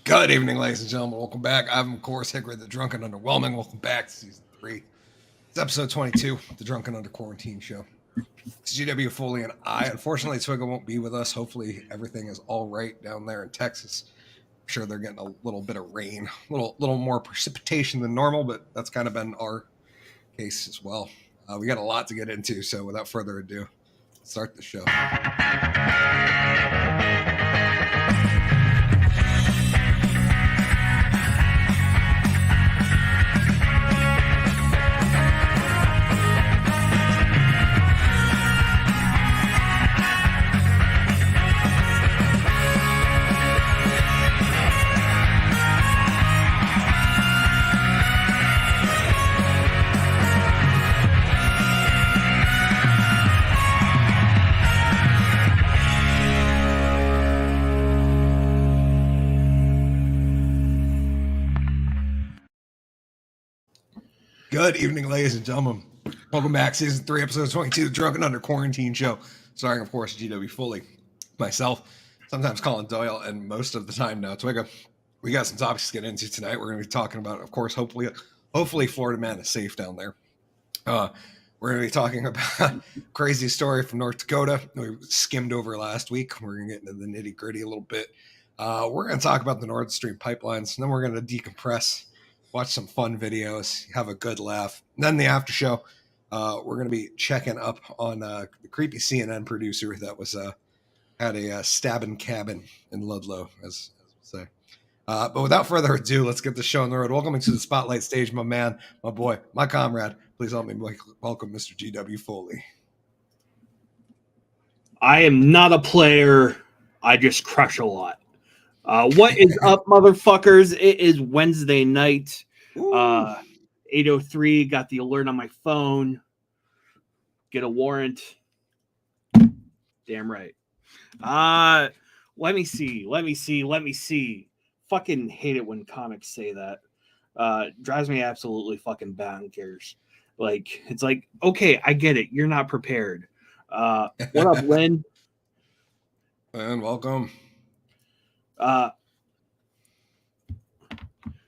Good evening, ladies and gentlemen. Welcome back. I'm, of course, Hickory, the Drunken Underwhelming. Welcome back to Season 3. It's episode 22, the Drunken Under Quarantine Show. It's GW Foley and I. Unfortunately, Twigga won't be with us. Hopefully, everything is all right down there in Texas. I'm sure they're getting a little bit of rain, a little more precipitation than normal, but that's kind of been our case as well. We got a lot to get into, so without further ado, let's start the show. Good evening, ladies and gentlemen. Welcome back, Season 3, Episode 22, the Drunken Under Quarantine Show. Starring, of course, GW Foley, myself, sometimes Collen, Doyle, and most of the time now, Twigga. We got some topics to get into tonight. We're going to be talking about, of course, hopefully Florida man is safe down there. We're going to be talking about a crazy story from North Dakota we skimmed over last week. We're going to get into the nitty-gritty a little bit. We're going to talk about the Nord Stream pipelines, and then we're going to decompress, watch some fun videos, have a good laugh. And then the after show, we're going to be checking up on the creepy CNN producer that was had a stabbing cabin in Ludlow, as we'll say. But without further ado, let's get the show on the road. Welcome to the spotlight stage, my man, my boy, my comrade. Please help me welcome Mr. GW Foley. I am not a player. I just crush a lot. What is up, motherfuckers? It is Wednesday night. 8:03. Got the alert on my phone. Get a warrant. Damn right. Let me see. Fucking hate it when comics say that. Drives me absolutely fucking bonkers. Like, it's like, okay, I get it. You're not prepared. What up, Lynn? And welcome.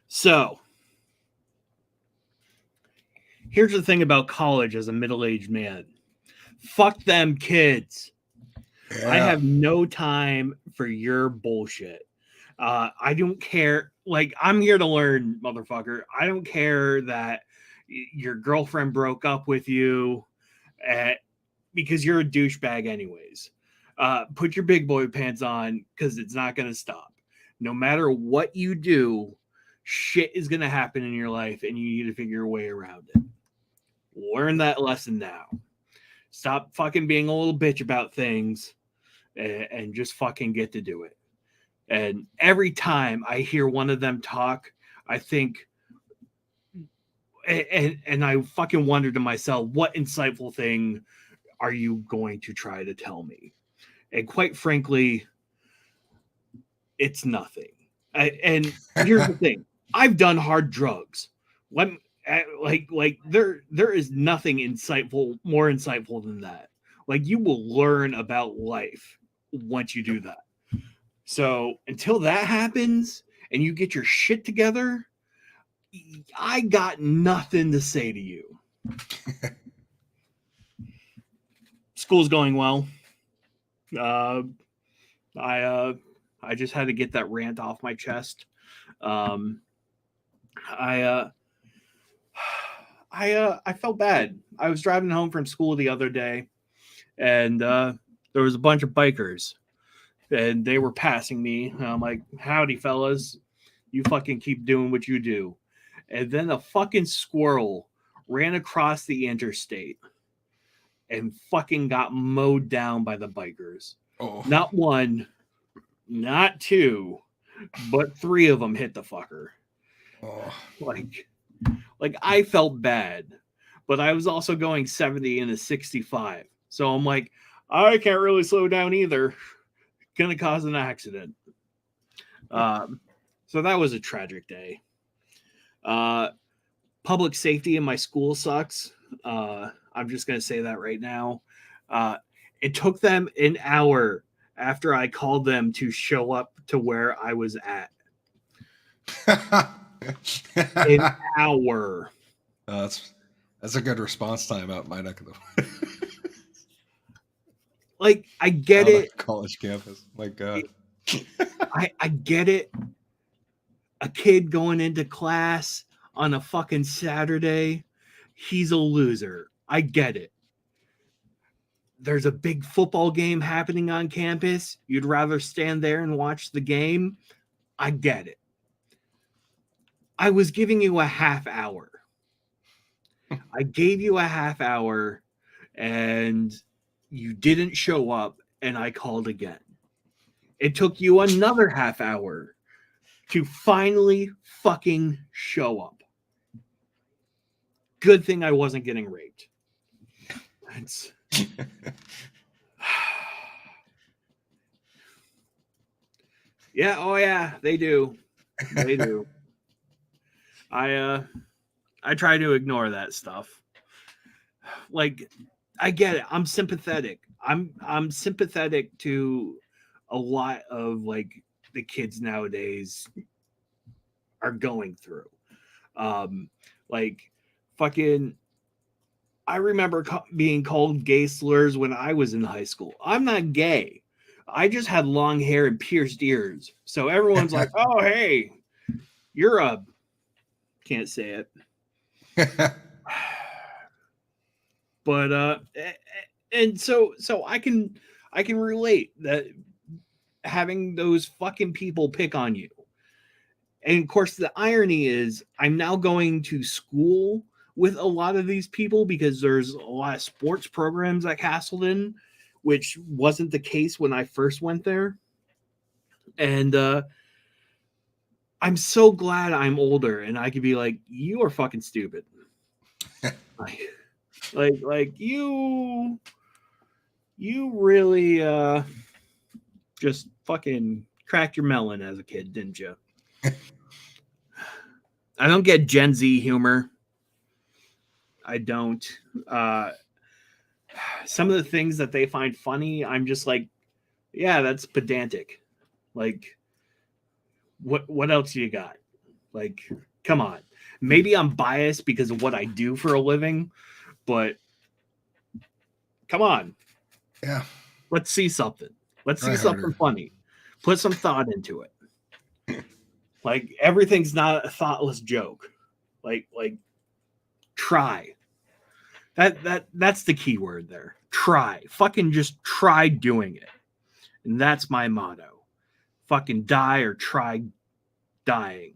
So here's the thing about college as a middle-aged man. Fuck them kids. Yeah. I have no time for your bullshit. I don't care. Like, I'm here to learn, motherfucker. I don't care that your girlfriend broke up with you because you're a douchebag anyways. Put your big boy pants on because it's not going to stop. No matter what you do, shit is going to happen in your life and you need to figure a way around it. Learn that lesson now. Stop fucking being a little bitch about things and just fucking get to do it. And every time I hear one of them talk, I think, and I fucking wonder to myself, what insightful thing are you going to try to tell me? And quite frankly, it's nothing. And here's the thing. I've done hard drugs. There is nothing more insightful than that. Like, you will learn about life once you do that. So until that happens and you get your shit together, I got nothing to say to you. School's going well. I just had to get that rant off my chest. I felt bad. I was driving home from school the other day, and there was a bunch of bikers, and they were passing me. And I'm like, howdy, fellas. You fucking keep doing what you do. And then a fucking squirrel ran across the interstate and fucking got mowed down by the bikers. Oh. Not one, not two, but three of them hit the fucker. Oh. Like I felt bad, but I was also going 70 in a 65. So I'm like, I can't really slow down either. Gonna cause an accident. So that was a tragic day. Public safety in my school sucks. I'm just gonna say that right now. It took them an hour after I called them to show up to where I was at. An hour. That's a good response time out in my neck of the woods. Like, I get it. College campus. My God. I get it. A kid going into class on a fucking Saturday, he's a loser. I get it. There's a big football game happening on campus. You'd rather stand there and watch the game. I get it. I was giving you a half hour. I gave you a half hour and you didn't show up, and I called again. It took you another half hour to finally fucking show up. Good thing I wasn't getting raped. That's... Yeah, oh yeah, they do. They do. I try to ignore that stuff. Like, I get it. I'm sympathetic. I'm sympathetic to a lot of like the kids nowadays are going through. Like fucking I remember being called gay slurs when I was in high school. I'm not gay. I just had long hair and pierced ears. So everyone's like, "Oh, hey, you're a..." Can't say it. But and so I can relate that having those fucking people pick on you. And of course the irony is I'm now going to school with a lot of these people because there's a lot of sports programs at Castleton, which wasn't the case when I first went there. And I'm so glad I'm older and I could be like, you are fucking stupid. like you really just fucking cracked your melon as a kid, didn't you? I don't get Gen Z humor. I don't. Some of the things that they find funny, I'm just like, yeah, that's pedantic. Like, what else you got? Like, come on. Maybe I'm biased because of what I do for a living, but come on. Yeah. Let's see something. Let's see something funny. Put some thought into it. Like, everything's not a thoughtless joke. Like try. That's the key word there. Try. Fucking just try doing it. And that's my motto. Fucking die or try dying.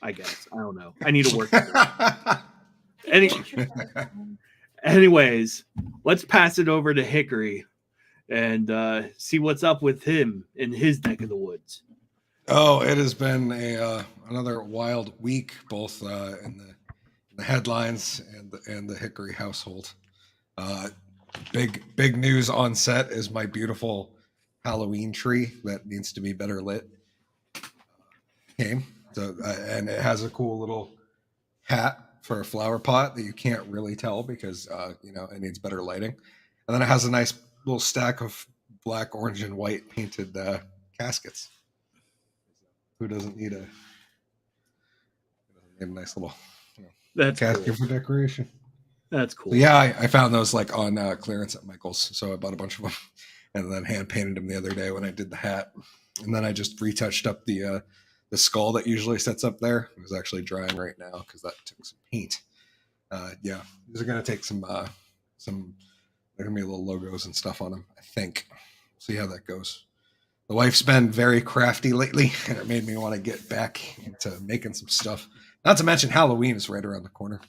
I guess. I don't know. I need to work on it. Anyways, let's pass it over to Hickory and see what's up with him in his neck of the woods. Oh, it has been another wild week, both in the headlines and the Hickory household. Big news on set is my beautiful Halloween tree that needs to be better lit. Came so and it has a cool little hat for a flower pot that you can't really tell because it needs better lighting, and then it has a nice little stack of black, orange, and white painted caskets. Who doesn't need a nice little casket cool. for decoration? That's cool. So yeah, I found those like on clearance at Michael's, so I bought a bunch of them and then hand painted them the other day when I did the hat, and then I just retouched up the skull that usually sits up there. It was actually drying right now because that took some paint. Yeah, these are gonna take some. There are gonna be little logos and stuff on them. I think. We'll see how that goes. The wife's been very crafty lately, and it made me want to get back into making some stuff. Not to mention Halloween is right around the corner.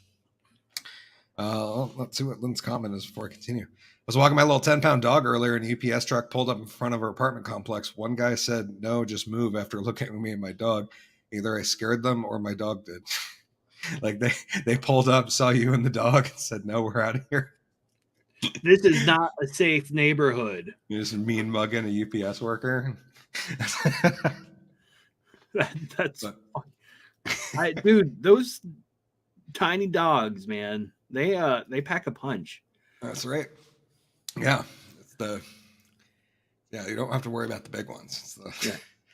Let's see what Lynn's comment is before I continue. I was walking my little 10-pound dog earlier, and a UPS truck pulled up in front of our apartment complex. One guy said, "No, just move," after looking at me and my dog. Either I scared them or my dog did. Like they pulled up, saw you and the dog, and said, "No, we're out of here." This is not a safe neighborhood. You're just mean mugging a UPS worker. That's dude, those tiny dogs, man, they pack a punch. That's right. Yeah, you don't have to worry about the big ones.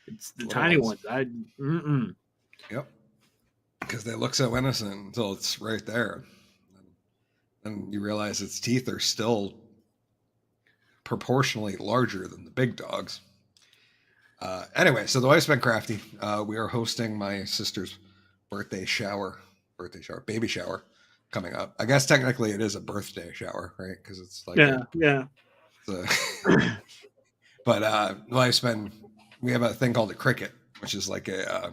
It's the tiny ones. Yep. Because they look so innocent until it's right there. And you realize its teeth are still proportionally larger than the big dogs. Anyway, so the wife's been crafty. We are hosting my sister's baby shower coming up. I guess technically it is a birthday shower, right? Because it's like yeah. But the wife's been. We have a thing called a Cricut, which is like it's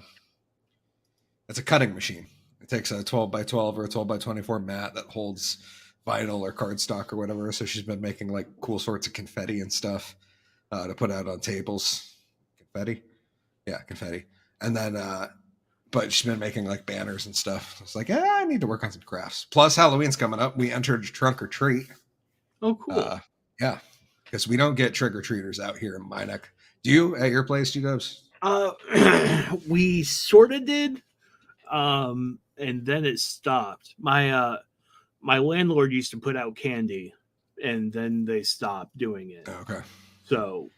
a cutting machine. It takes a 12 by 12 or a 12 by 24 mat that holds vinyl or cardstock or whatever. So she's been making like cool sorts of confetti and stuff to put out on tables. Confetti. And then, but she's been making like banners and stuff. It's like, I need to work on some crafts. Plus, Halloween's coming up. We entered trunk or treat. Oh, cool. Yeah, because we don't get trick or treaters out here in my neck. Do you at your place, G-Dubs? We sort of did, and then it stopped. My landlord used to put out candy, and then they stopped doing it. Okay. So,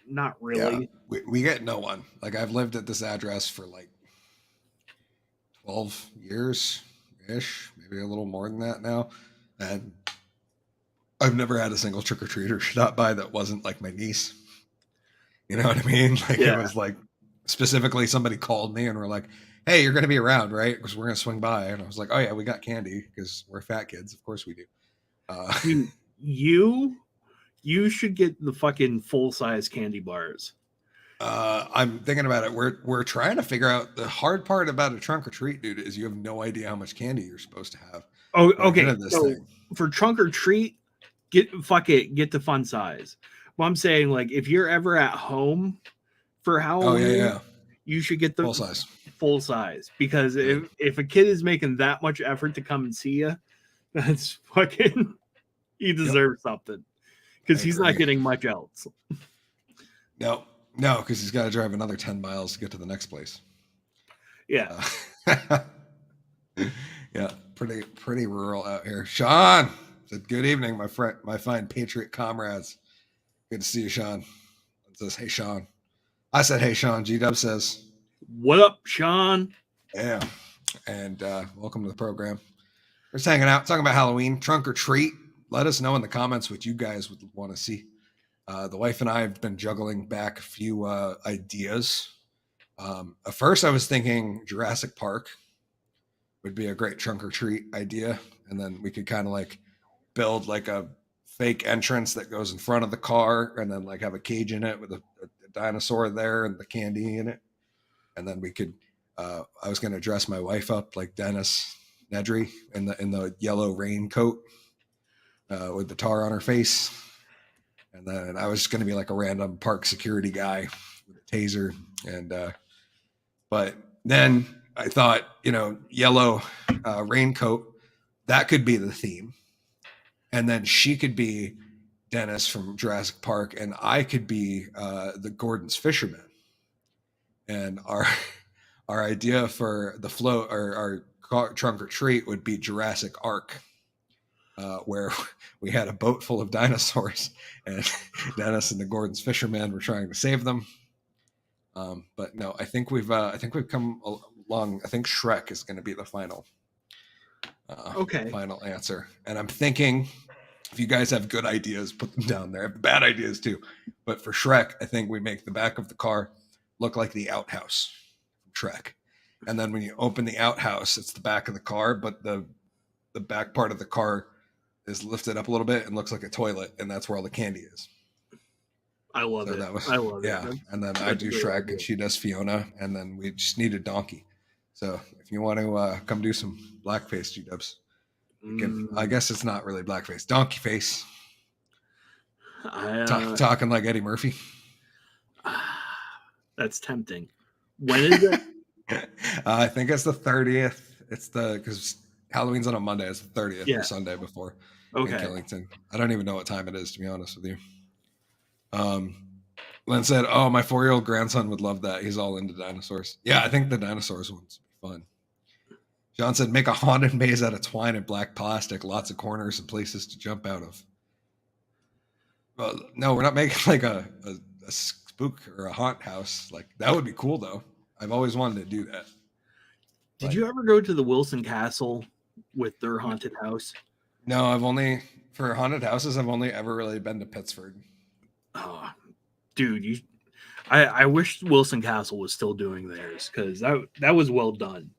not really. Yeah, we get no one. Like, I've lived at this address for like 12 years ish, maybe a little more than that now, and I've never had a single trick or treater stop by that wasn't like my niece. You know what I mean? Like It was like specifically somebody called me and were like, "Hey, you're going to be around, right? Because we're going to swing by." And I was like, "Oh yeah, we got candy because we're fat kids. Of course we do." You should get the fucking full size candy bars. I'm thinking about it. We're trying to figure out the hard part about a trunk or treat, dude, is you have no idea how much candy you're supposed to have. Oh, okay. So for trunk or treat, get the fun size. Well, I'm saying, like, if you're ever at home for Halloween, you should get the full size because if a kid is making that much effort to come and see you, that's fucking he deserves something because he's not getting much else. No, because he's got to drive another 10 miles to get to the next place. Yeah. Yeah, pretty rural out here. Sean said, "Good evening, my friend, my fine patriot comrades. Good to see you, Sean." It says, "Hey, Sean." I said, "Hey, Sean." G-Dub says, "What up, Sean?" Yeah. And welcome to the program. We're just hanging out, talking about Halloween, trunk or treat. Let us know in the comments what you guys would want to see. The wife and I have been juggling back a few ideas. At first, I was thinking Jurassic Park would be a great trunk or treat idea. And then we could kind of like build like a fake entrance that goes in front of the car and then like have a cage in it with a dinosaur there and the candy in it. And then we could, I was going to dress my wife up like Dennis Nedry in the yellow raincoat with the tar on her face. And then I was just going to be like a random park security guy with a taser. And, but then I thought, yellow raincoat, that could be the theme. And then she could be Dennis from Jurassic Park, and I could be the Gordon's fisherman. And our idea for the float or our trunk or treat would be Jurassic Ark, where we had a boat full of dinosaurs, and Dennis and the Gordon's fisherman were trying to save them. But no, I think we've come along. I think Shrek is going to be the final. Final answer. And I'm thinking, if you guys have good ideas, put them down there. I have bad ideas too. But for Shrek, I think we make the back of the car look like the outhouse from Shrek. And then when you open the outhouse, it's the back of the car, but the back part of the car is lifted up a little bit and looks like a toilet, and that's where all the candy is. I love it. I love it. Yeah. And then I do Shrek and she does Fiona, and then we just need a donkey. So if you want to come do some blackface, G-Dubs, I guess it's not really blackface, donkey face. Talking like Eddie Murphy. That's tempting. When is it? I think it's the 30th. It's because Halloween's on a Monday. It's the 30th, the Sunday before in Killington. I don't even know what time it is, to be honest with you. Len said, "Oh, my 4-year-old grandson would love that. He's all into dinosaurs." Yeah, I think the dinosaurs ones would be fun. John said, "Make a haunted maze out of twine and black plastic. Lots of corners and places to jump out of." Well, no, we're not making like a spook or a haunt house. Like that would be cool though. I've always wanted to do that. Did you ever go to the Wilson Castle with their haunted house? No, for haunted houses, I've only ever really been to Pittsburgh. Oh, dude, I wish Wilson Castle was still doing theirs because that was well done.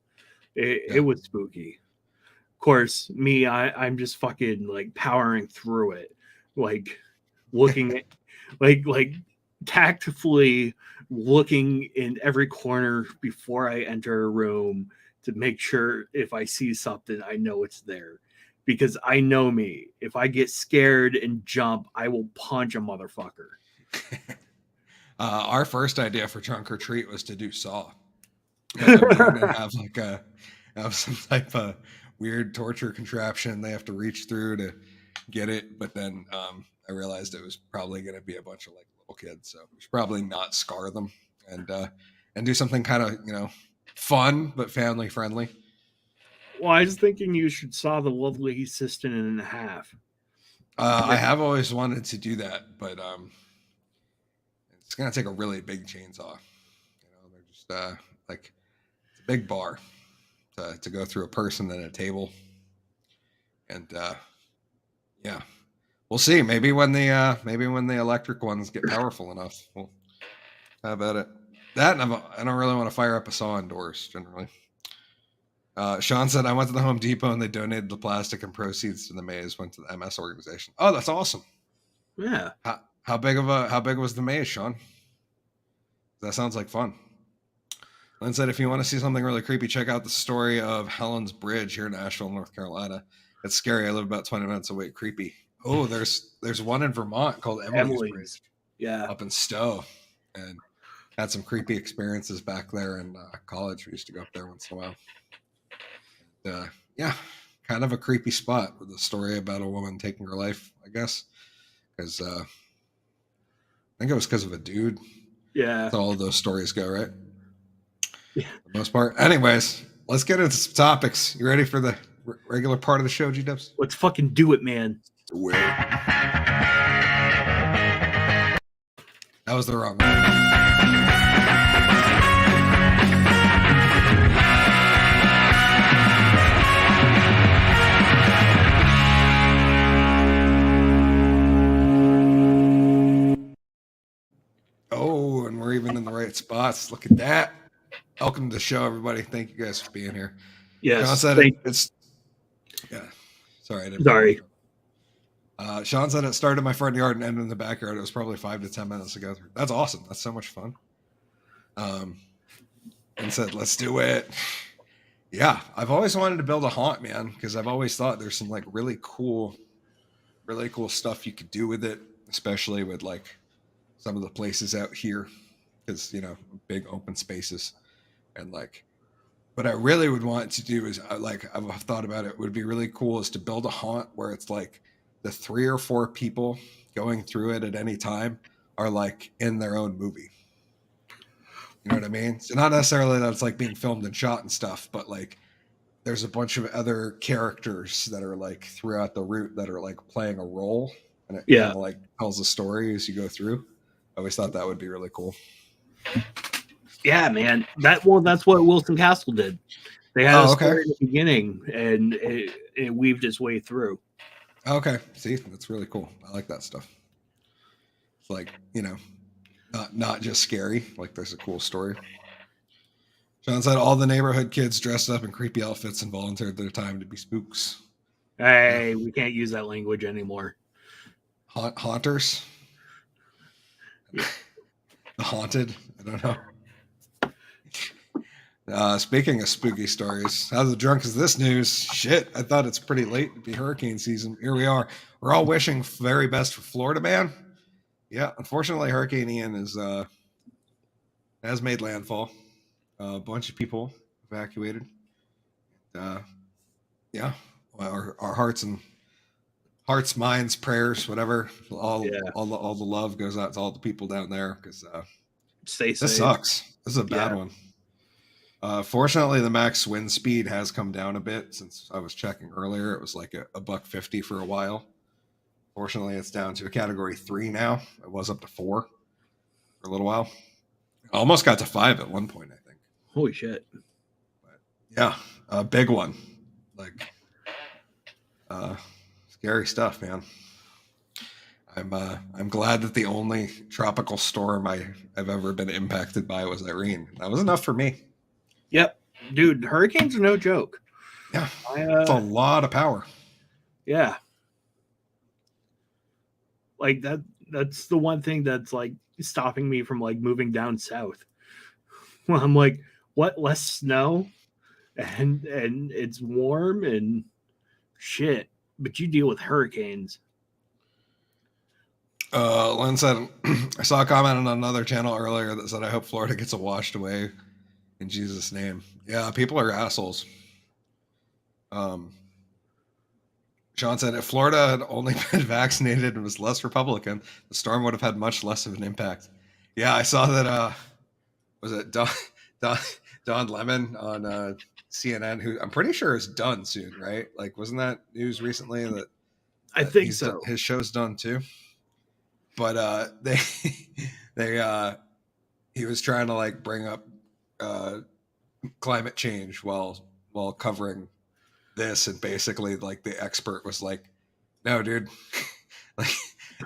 It was spooky. Of course, I'm just fucking like powering through it, like looking at like tactfully looking in every corner before I enter a room to make sure if I see something, I know it's there. Because I know me. If I get scared and jump, I will punch a motherfucker. Our first idea for trunk or treat was to do Saw. And have some type of weird torture contraption they have to reach through to get it. But then I realized it was probably going to be a bunch of like little kids, so we should probably not scar them and do something kind of fun but family friendly. Well, I was thinking you should saw the lovely assistant in half. I have always wanted to do that, but it's gonna take a really big chainsaw. They're just like it's a big bar to go through a person and a table, and yeah, we'll see. Maybe when the electric ones get powerful enough, we'll how about it. That and I don't really want to fire up a saw indoors generally. Sean said, I went to the Home Depot and they donated the plastic and proceeds to the maze went to the MS organization. Oh, that's awesome. Yeah. How big was the maze, Sean? That sounds like fun. Lynn said, if you want to see something really creepy, check out the story of Helen's Bridge here in Asheville, North Carolina. It's scary. I live about 20 minutes away. Creepy. Oh, there's one in Vermont called Emily's Bridge. Yeah. Up in Stowe. And had some creepy experiences back there in college. We used to go up there once in a while. Yeah, kind of a creepy spot with a story about a woman taking her life, I guess, because I think it was because of a dude. Yeah, that's all of those stories go, right? Yeah, for the most part. Anyways, let's get into some topics. You ready for the regular part of the show, G-Dubs? Let's fucking do it, man. That was the wrong one. Oh, and we're even in the right spots. Look at that. Welcome to the show, everybody. Thank you guys for being here. Yes. Sean said it's yeah. Sorry. Sorry. Sean said it started in my front yard and ended in the backyard. It was probably 5 to 10 minutes ago. That's awesome. That's so much fun. And said, let's do it. Yeah. I've always wanted to build a haunt, man, because I've always thought there's some like really cool stuff you could do with it, especially with like some of the places out here, because big open spaces, and like what I really would want to do is I've thought about it would be really cool is to build a haunt where it's like the 3 or 4 people going through it at any time are like in their own movie. You know what I mean? So not necessarily that it's like being filmed and shot and stuff, but like there's a bunch of other characters that are like throughout the route that are like playing a role, and it kind of like tells a story as you go through. I always thought that would be really cool. Yeah, man. That's what Wilson Castle did. They had a story in the beginning, and it weaved its way through. Okay, see, that's really cool. I like that stuff. It's like not just scary. Like there's a cool story. John said all the neighborhood kids dressed up in creepy outfits and volunteered their time to be spooks. Hey, we can't use that language anymore. Haunters. Yeah. The haunted. I don't know. Speaking of spooky stories, how the drunk is this news? Shit, I thought it's pretty late to be hurricane season. Here we are. We're all wishing very best for Florida, man. Yeah, unfortunately, Hurricane Ian has made landfall. A bunch of people evacuated. Yeah, well, our hearts, minds, prayers, whatever. All the love goes out to all the people down there because stay safe. This sucks. This is a bad one. Fortunately, the max wind speed has come down a bit since I was checking earlier. It was like a $150 for a while. Fortunately, it's down to a category 3 now. It was up to 4 for a little while. I almost got to 5 at one point, I think. Holy shit. But Yeah, a big one. Like, scary stuff, man. I'm glad that the only tropical storm I've ever been impacted by was Irene. That was enough for me. Yep, dude, hurricanes are no joke. Yeah, it's a lot of power. Yeah, like that's the one thing that's like stopping me from like moving down south. Well, I'm like, what, less snow and it's warm and shit, but you deal with hurricanes. Len said, I saw a comment on another channel earlier that said, I hope Florida gets washed away in Jesus' name. Yeah, people are assholes. Sean said, if Florida had only been vaccinated and was less Republican, the storm would have had much less of an impact. Yeah, I saw that, was it Don Lemon on CNN, who I'm pretty sure is done soon, right? Like, wasn't that news recently that I think so. His show's done too? But he was trying to like bring up climate change while covering this, and basically like the expert was like, no dude, like,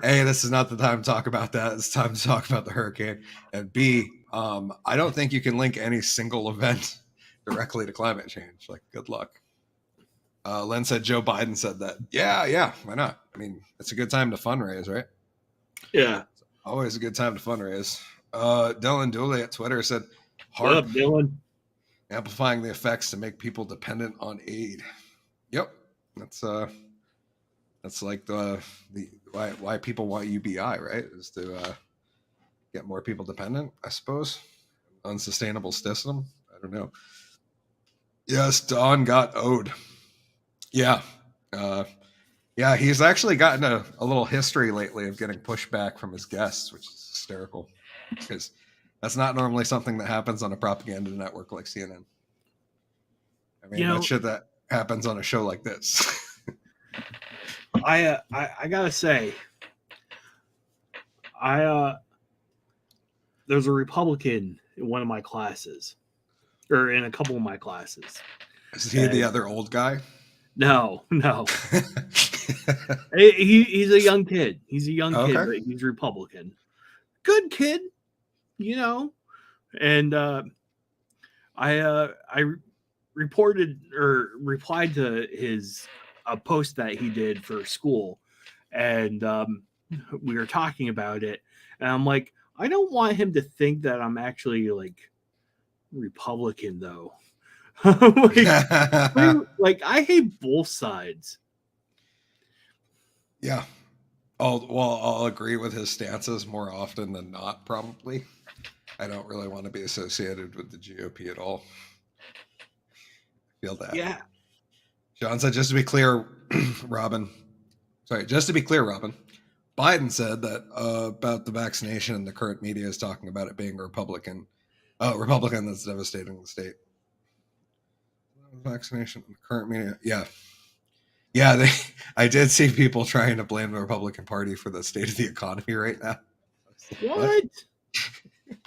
A, this is not the time to talk about that, it's time to talk about the hurricane, and B, I don't think you can link any single event directly to climate change. Like, good luck. Len said Joe Biden said that. Yeah, why not? I mean, it's a good time to fundraise, right? Yeah, it's always a good time to fundraise. Dylan Dooley at Twitter said, what up, Dylan? Amplifying the effects to make people dependent on aid. Yep, that's like the why people want UBI, right? Is to get more people dependent, I suppose. Unsustainable system. I don't know. Yes, Don got owed. Yeah. Yeah, he's actually gotten a little history lately of getting pushback from his guests, which is hysterical, because that's not normally something that happens on a propaganda network like CNN. I mean, that shit that happens on a show like this. I gotta say, there's a Republican in one of my classes, or in a couple of my classes. Is he the other old guy? No. He's a young kid. He's a young kid, but he's Republican. Good kid, you know. And I reported or replied to his a post that he did for school, and we were talking about it, and I'm like, I don't want him to think that I'm actually like Republican though. like I hate both sides. Yeah. I'll agree with his stances more often than not, probably. I don't really want to be associated with the GOP at all. I feel that. Yeah. John said, just to be clear, Robin, Biden said that about the vaccination, and the current media is talking about it being a Republican that's devastating the state. Vaccination, current media, yeah. I did see people trying to blame the Republican Party for the state of the economy right now. What?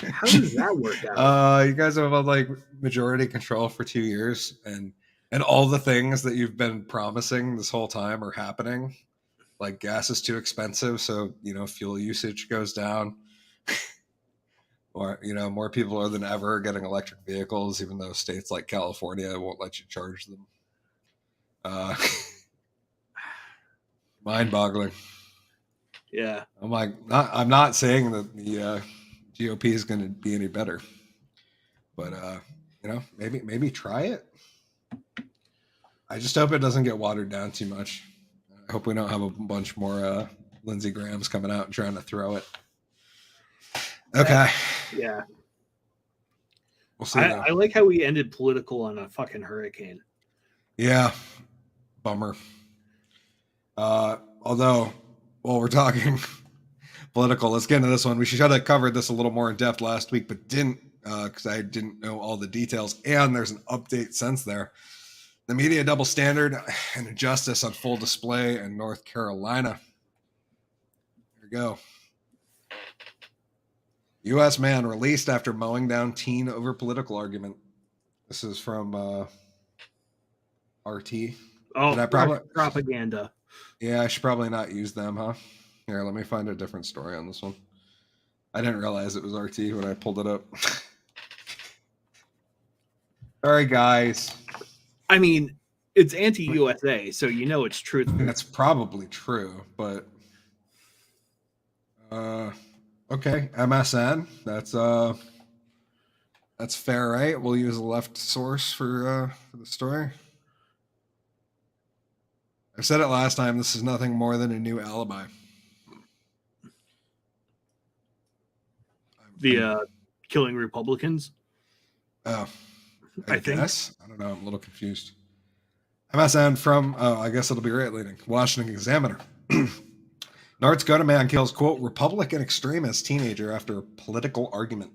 How does that work out? You guys have had like majority control for 2 years, and all the things that you've been promising this whole time are happening. Like, gas is too expensive, so fuel usage goes down. Or more people are than ever getting electric vehicles, even though states like California won't let you charge them. Mind-boggling. Yeah. I'm not saying that the GOP is going to be any better, but maybe try it. I just hope it doesn't get watered down too much. I hope we don't have a bunch more Lindsey Grahams coming out and trying to throw it. Okay. Yeah. We'll see. I like how we ended political on a fucking hurricane. Yeah. Bummer. Although, while we're talking political, let's get into this one. We should have covered this a little more in depth last week, but didn't, because I didn't know all the details. And there's an update since there. The media double standard and injustice on full display in North Carolina. Here we go. U.S. man released after mowing down teen over political argument. This is from RT. Oh, Did I probably propaganda. Yeah, I should probably not use them, huh? Here, let me find a different story on this one. I didn't realize it was RT when I pulled it up. Sorry, guys. I mean, it's anti-USA, so you know it's truthful. That's probably true, but okay, MSN. That's fair, right? We'll use a left source for the story. I said it last time. This is nothing more than a new alibi. The killing Republicans. Oh, I think. guess. I don't know. I'm a little confused. MSN from, I guess it'll be right leaning. Washington Examiner. North Dakota man kills, quote, Republican extremist teenager after a political argument.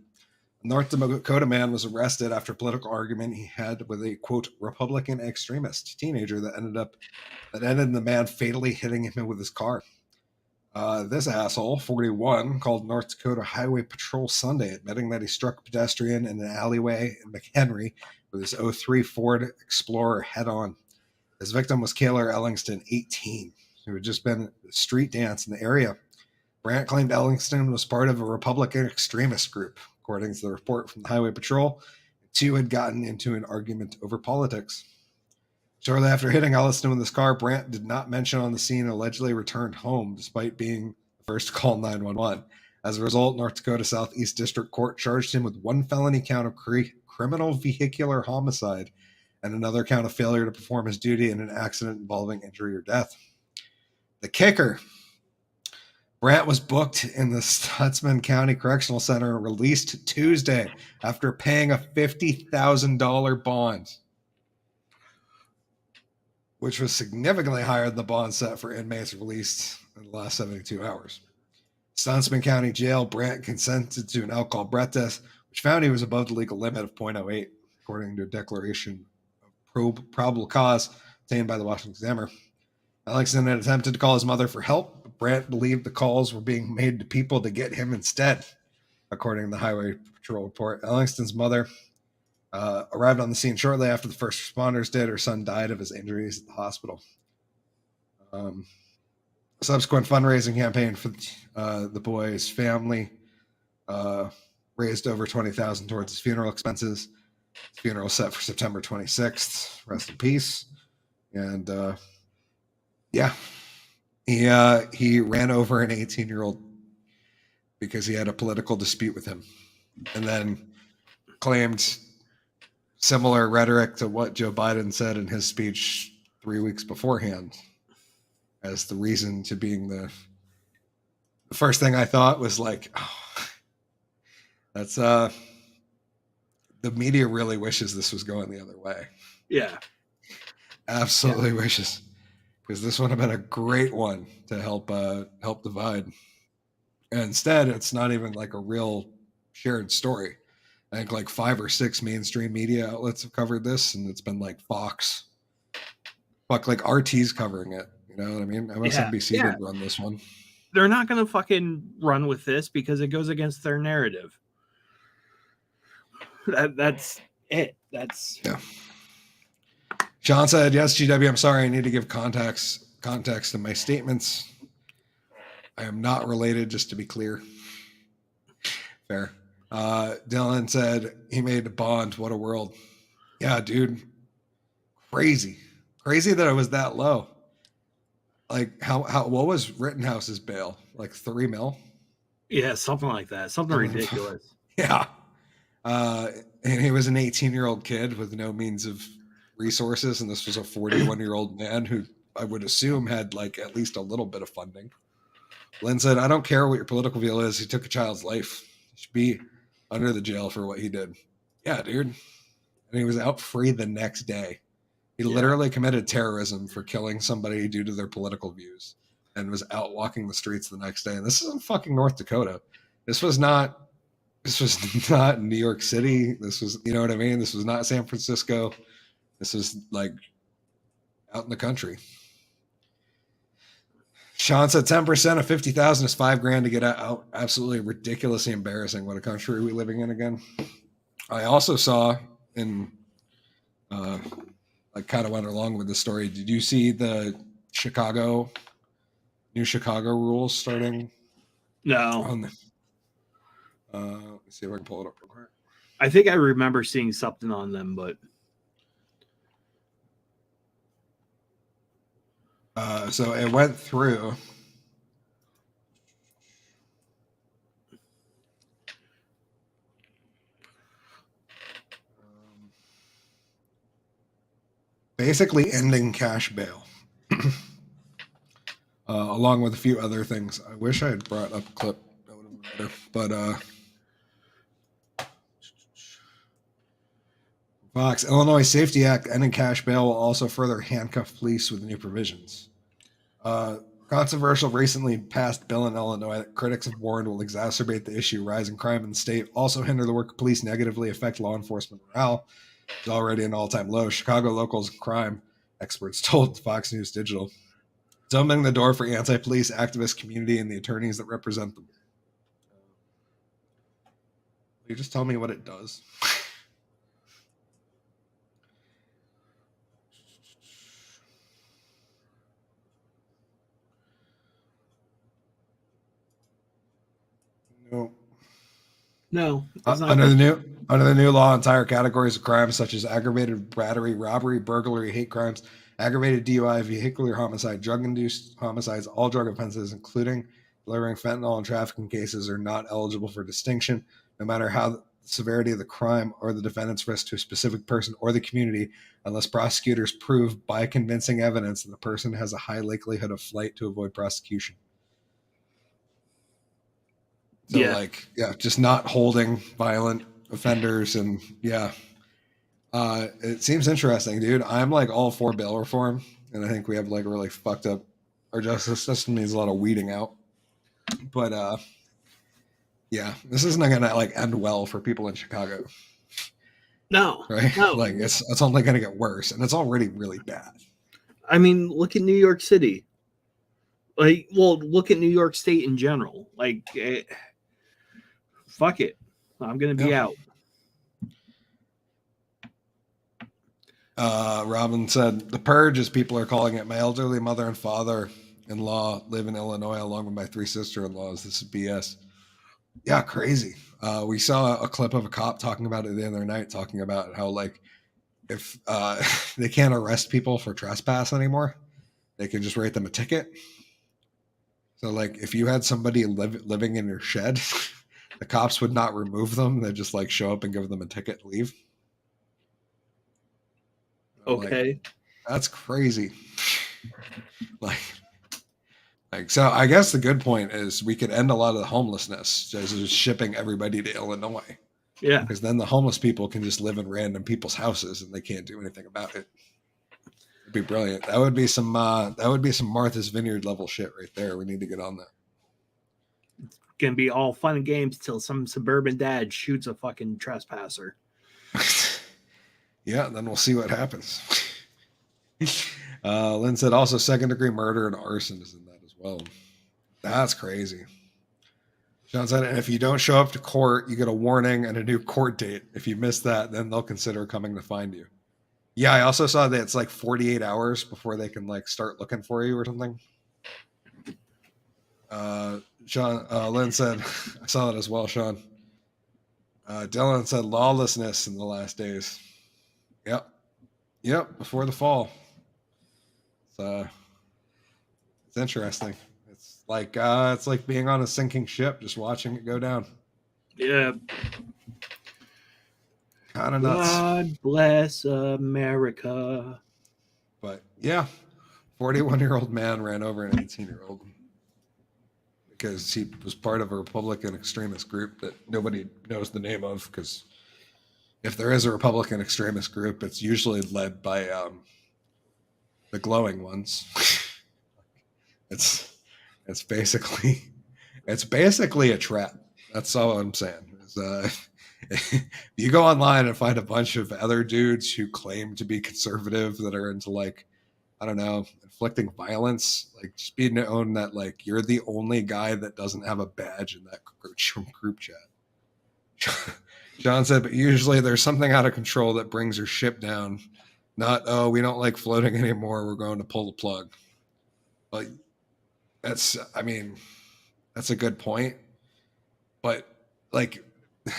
A North Dakota man was arrested after a political argument he had with a, quote, Republican extremist teenager that ended in the man fatally hitting him with his car. This asshole, 41, called North Dakota Highway Patrol Sunday, admitting that he struck a pedestrian in an alleyway in McHenry with his 03 Ford Explorer head-on. His victim was Kaylor Ellingston, 18, who had just been at a street dance in the area. Brandt claimed Ellingston was part of a Republican extremist group. According to the report from the Highway Patrol, the two had gotten into an argument over politics. Shortly after hitting Elliston with his car, Brandt did not mention on the scene and allegedly returned home, despite being the first to call 911. As a result, North Dakota Southeast District Court charged him with one felony count of criminal vehicular homicide and another count of failure to perform his duty in an accident involving injury or death. The kicker. Brandt was booked in the Stutzman County Correctional Center and released Tuesday after paying a $50,000 bond, which was significantly higher than the bond set for inmates released in the last 72 hours. Stutzman County Jail, Brandt consented to an alcohol breath test, which found he was above the legal limit of 0.08, according to a declaration of probable cause obtained by the Washington Examiner. Ellingston had attempted to call his mother for help, but Brandt believed the calls were being made to people to get him instead, according to the Highway Patrol report. Ellingston's mother arrived on the scene shortly after the first responders did. Her son died of his injuries at the hospital. Subsequent fundraising campaign for the boy's family raised over $20,000 towards his funeral expenses. His funeral set for September 26th. Rest in peace. And he ran over an 18-year-old because he had a political dispute with him, and then claimed similar rhetoric to what Joe Biden said in his speech 3 weeks beforehand as the reason to being the first thing I thought was like, oh, that's the media really wishes this was going the other way. Yeah. Absolutely wishes. Because this would have been a great one to help divide. And instead, it's not even like a real shared story. I think like 5 or 6 mainstream media outlets have covered this, and it's been like Fox. Fuck, like RT's covering it. You know what I mean? MSNBC did run this one. They're not going to fucking run with this because it goes against their narrative. That's it. Yeah. Sean said, yes, GW, I'm sorry. I need to give context to my statements. I am not related, just to be clear. Fair. Dylan said he made a bond. What a world. Yeah, dude. Crazy that it was that low. Like what was Rittenhouse's bail? Like $3 million? Yeah, something like that. Something ridiculous. Yeah. And he was an 18-year-old kid with no means of resources, and this was a 41-year-old man who I would assume had like at least a little bit of funding. Lynn said, I don't care what your political view is. He took a child's life. He should be under the jail for what he did. Yeah, dude. And he was out free the next day. He literally committed terrorism for killing somebody due to their political views and was out walking the streets the next day. And this is in fucking North Dakota. This was not New York City. This was, you know what I mean? This was not San Francisco. This was like out in the country. Sean said 10% of 50,000 is $5,000 to get out. Absolutely ridiculously embarrassing. What a country are we living in again? I also saw in like kind of went along with the story. Did you see the new Chicago rules starting No. on the? Let's see if I can pull it up real quick. I think I remember seeing something on them, but so it went through. Basically ending cash bail, along with a few other things. I wish I had brought up a clip. That would have been better. But Fox, Illinois Safety Act ending cash bail will also further handcuff police with new provisions. Controversial recently passed bill in Illinois that critics have warned will exacerbate the issue. Rising crime in the state, also hinder the work of police, negatively affect law enforcement morale. It's already an all-time low. Chicago locals crime experts told Fox News Digital. It's opening the door for anti-police activist community and the attorneys that represent them. Will you just tell me what it does? no. Under the new law, entire categories of crimes such as aggravated battery, robbery, burglary, hate crimes, aggravated DUI, vehicular homicide, drug-induced homicides, all drug offenses, including delivering fentanyl and trafficking cases, are not eligible for distinction, no matter how the severity of the crime or the defendant's risk to a specific person or the community, unless prosecutors prove by convincing evidence that the person has a high likelihood of flight to avoid prosecution. So just not holding violent offenders, and it seems interesting, dude. I'm like all for bail reform, and I think we have like really fucked up. Our justice system needs a lot of weeding out, but this isn't gonna like end well for people in Chicago. No, right? No. Like it's only gonna get worse, and it's already really bad. I mean, look at New York City. Look at New York State in general. Fuck it. I'm going to be out. Robin said, the purge, as people are calling it, my elderly mother and father-in-law live in Illinois along with my 3 sister-in-laws. This is BS. Yeah, crazy. We saw a clip of a cop talking about it the other night, talking about how like if they can't arrest people for trespass anymore, they can just write them a ticket. So like if you had somebody living in your shed, the cops would not remove them. They'd just like show up and give them a ticket and leave. Okay. Like, that's crazy. like so I guess the good point is we could end a lot of the homelessness just shipping everybody to Illinois. Yeah. Because then the homeless people can just live in random people's houses and they can't do anything about it. It'd be brilliant. That would be some Martha's Vineyard level shit right there. We need to get on that. Gonna be all fun and games till some suburban dad shoots a fucking trespasser. Yeah, then we'll see what happens. Lynn said also second-degree murder and arson is in that as well. That's crazy. John said, and if you don't show up to court, you get a warning and a new court date. If you miss that, then they'll consider coming to find you. Yeah, I also saw that it's like 48 hours before they can like start looking for you or something. Lynn said, I saw that as well, Sean. Dylan said lawlessness in the last days. Yep, before the fall. It's interesting. It's like being on a sinking ship, just watching it go down. Yeah. Kind of nuts. God bless America. But yeah, 41-year-old man ran over an 18-year-old because he was part of a Republican extremist group that nobody knows the name of, because if there is a Republican extremist group, it's usually led by the glowing ones. It's basically a trap. That's all I'm saying. You go online and find a bunch of other dudes who claim to be conservative that are into like, I don't know, inflicting violence. Like just be known that like you're the only guy that doesn't have a badge in that group chat. John said, but usually there's something out of control that brings your ship down. And Not, oh, we don't like floating anymore. We're going to pull the plug. But that's a good point. But like,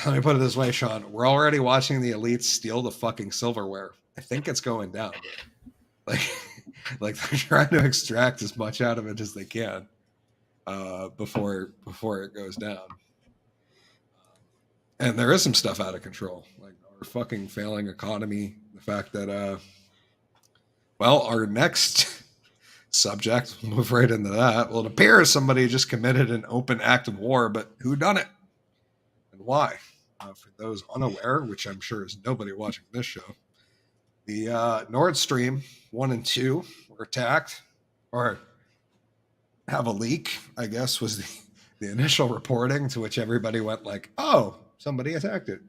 let me put it this way, Sean. We're already watching the elites steal the fucking silverware. I think it's going down. Like, like they're trying to extract as much out of it as they can before it goes down. And there is some stuff out of control, like our fucking failing economy. The fact that, our next subject, we'll move right into that. Well, it appears somebody just committed an open act of war, but who done it and why? For those unaware, which I'm sure is nobody watching this show, the Nord Stream 1 and 2 were attacked, or have a leak, I guess, was the initial reporting, to which everybody went like, oh, somebody attacked it.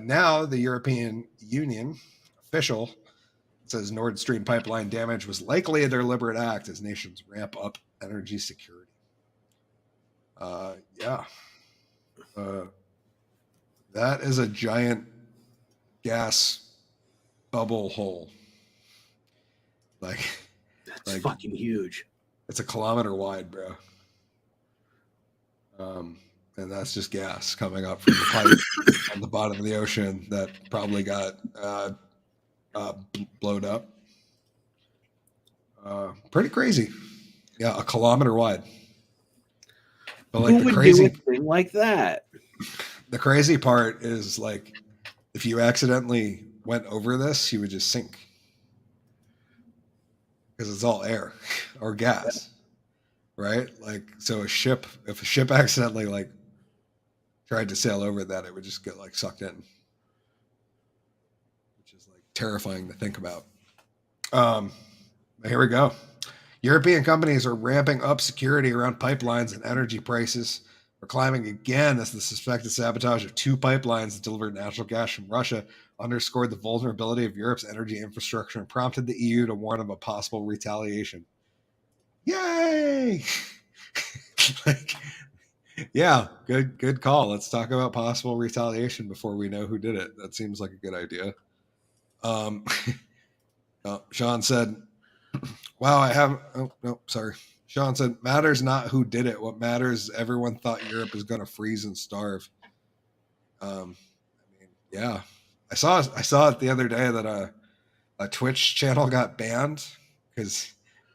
Now the European Union official says Nord Stream pipeline damage was likely a deliberate act as nations ramp up energy security. That is a giant gas bubble hole. That's fucking huge. It's a kilometer wide, bro. And that's just gas coming up from the pipe on the bottom of the ocean that probably got blowed up. Pretty crazy. Yeah, a kilometer wide. But like, who would do a thing like that? The crazy part is, like, if you accidentally went over this, you would just sink. Because it's all air or gas. Right? Like, so if a ship accidentally like tried to sail over that, it would just get like sucked in. Which is like terrifying to think about. Here we go. European companies are ramping up security around pipelines, and energy prices are climbing again as the suspected sabotage of 2 pipelines that delivered natural gas from Russia underscored the vulnerability of Europe's energy infrastructure and prompted the EU to warn of a possible retaliation. Yay! Like, yeah, good call. Let's talk about possible retaliation before we know who did it. That seems like a good idea. Sean said, wow, I have, oh, no, sorry. Sean said, matters not who did it. What matters is everyone thought Europe is going to freeze and starve. Yeah. I saw it the other day that a Twitch channel got banned because,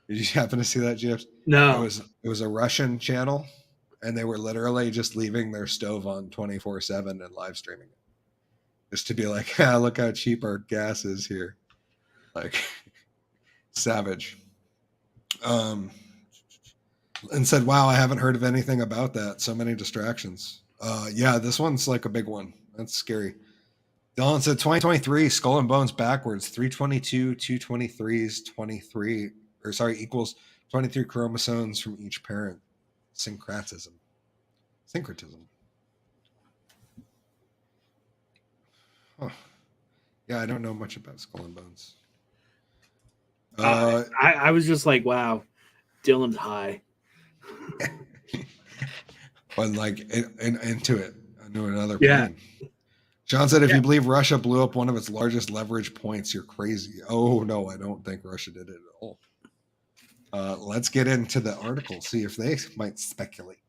did you happen to see that, Jeff? No. It was a Russian channel, and they were literally just leaving their stove on 24/7 and live streaming it. Just to be like, yeah, look how cheap our gas is here. Like, savage. And said, wow, I haven't heard of anything about that. So many distractions. Yeah, this one's like a big one. That's scary. Dylan said 2023 skull and bones backwards. 322, 223s, 23, or sorry, equals 23 chromosomes from each parent. Syncretism. Huh. Yeah, I don't know much about skull and bones. I was just like, wow, Dylan's high. But like into it. I knew another plane. John said, if you believe Russia blew up one of its largest leverage points, you're crazy. Oh, no, I don't think Russia did it at all. Let's get into the article, see if they might speculate.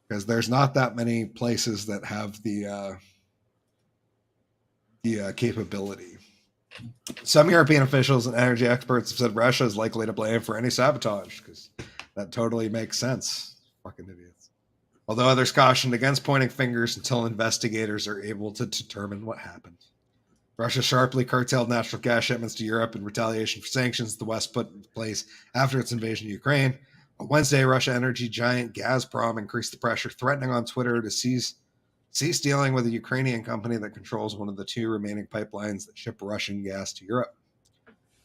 Because there's not that many places that have the capability. Some European officials and energy experts have said Russia is likely to blame for any sabotage, because that totally makes sense. Fucking idiots. Although others cautioned against pointing fingers until investigators are able to determine what happened. Russia sharply curtailed natural gas shipments to Europe in retaliation for sanctions the West put in place after its invasion of Ukraine. On Wednesday, Russia energy giant Gazprom increased the pressure, threatening on Twitter to cease dealing with a Ukrainian company that controls one of the 2 remaining pipelines that ship Russian gas to Europe.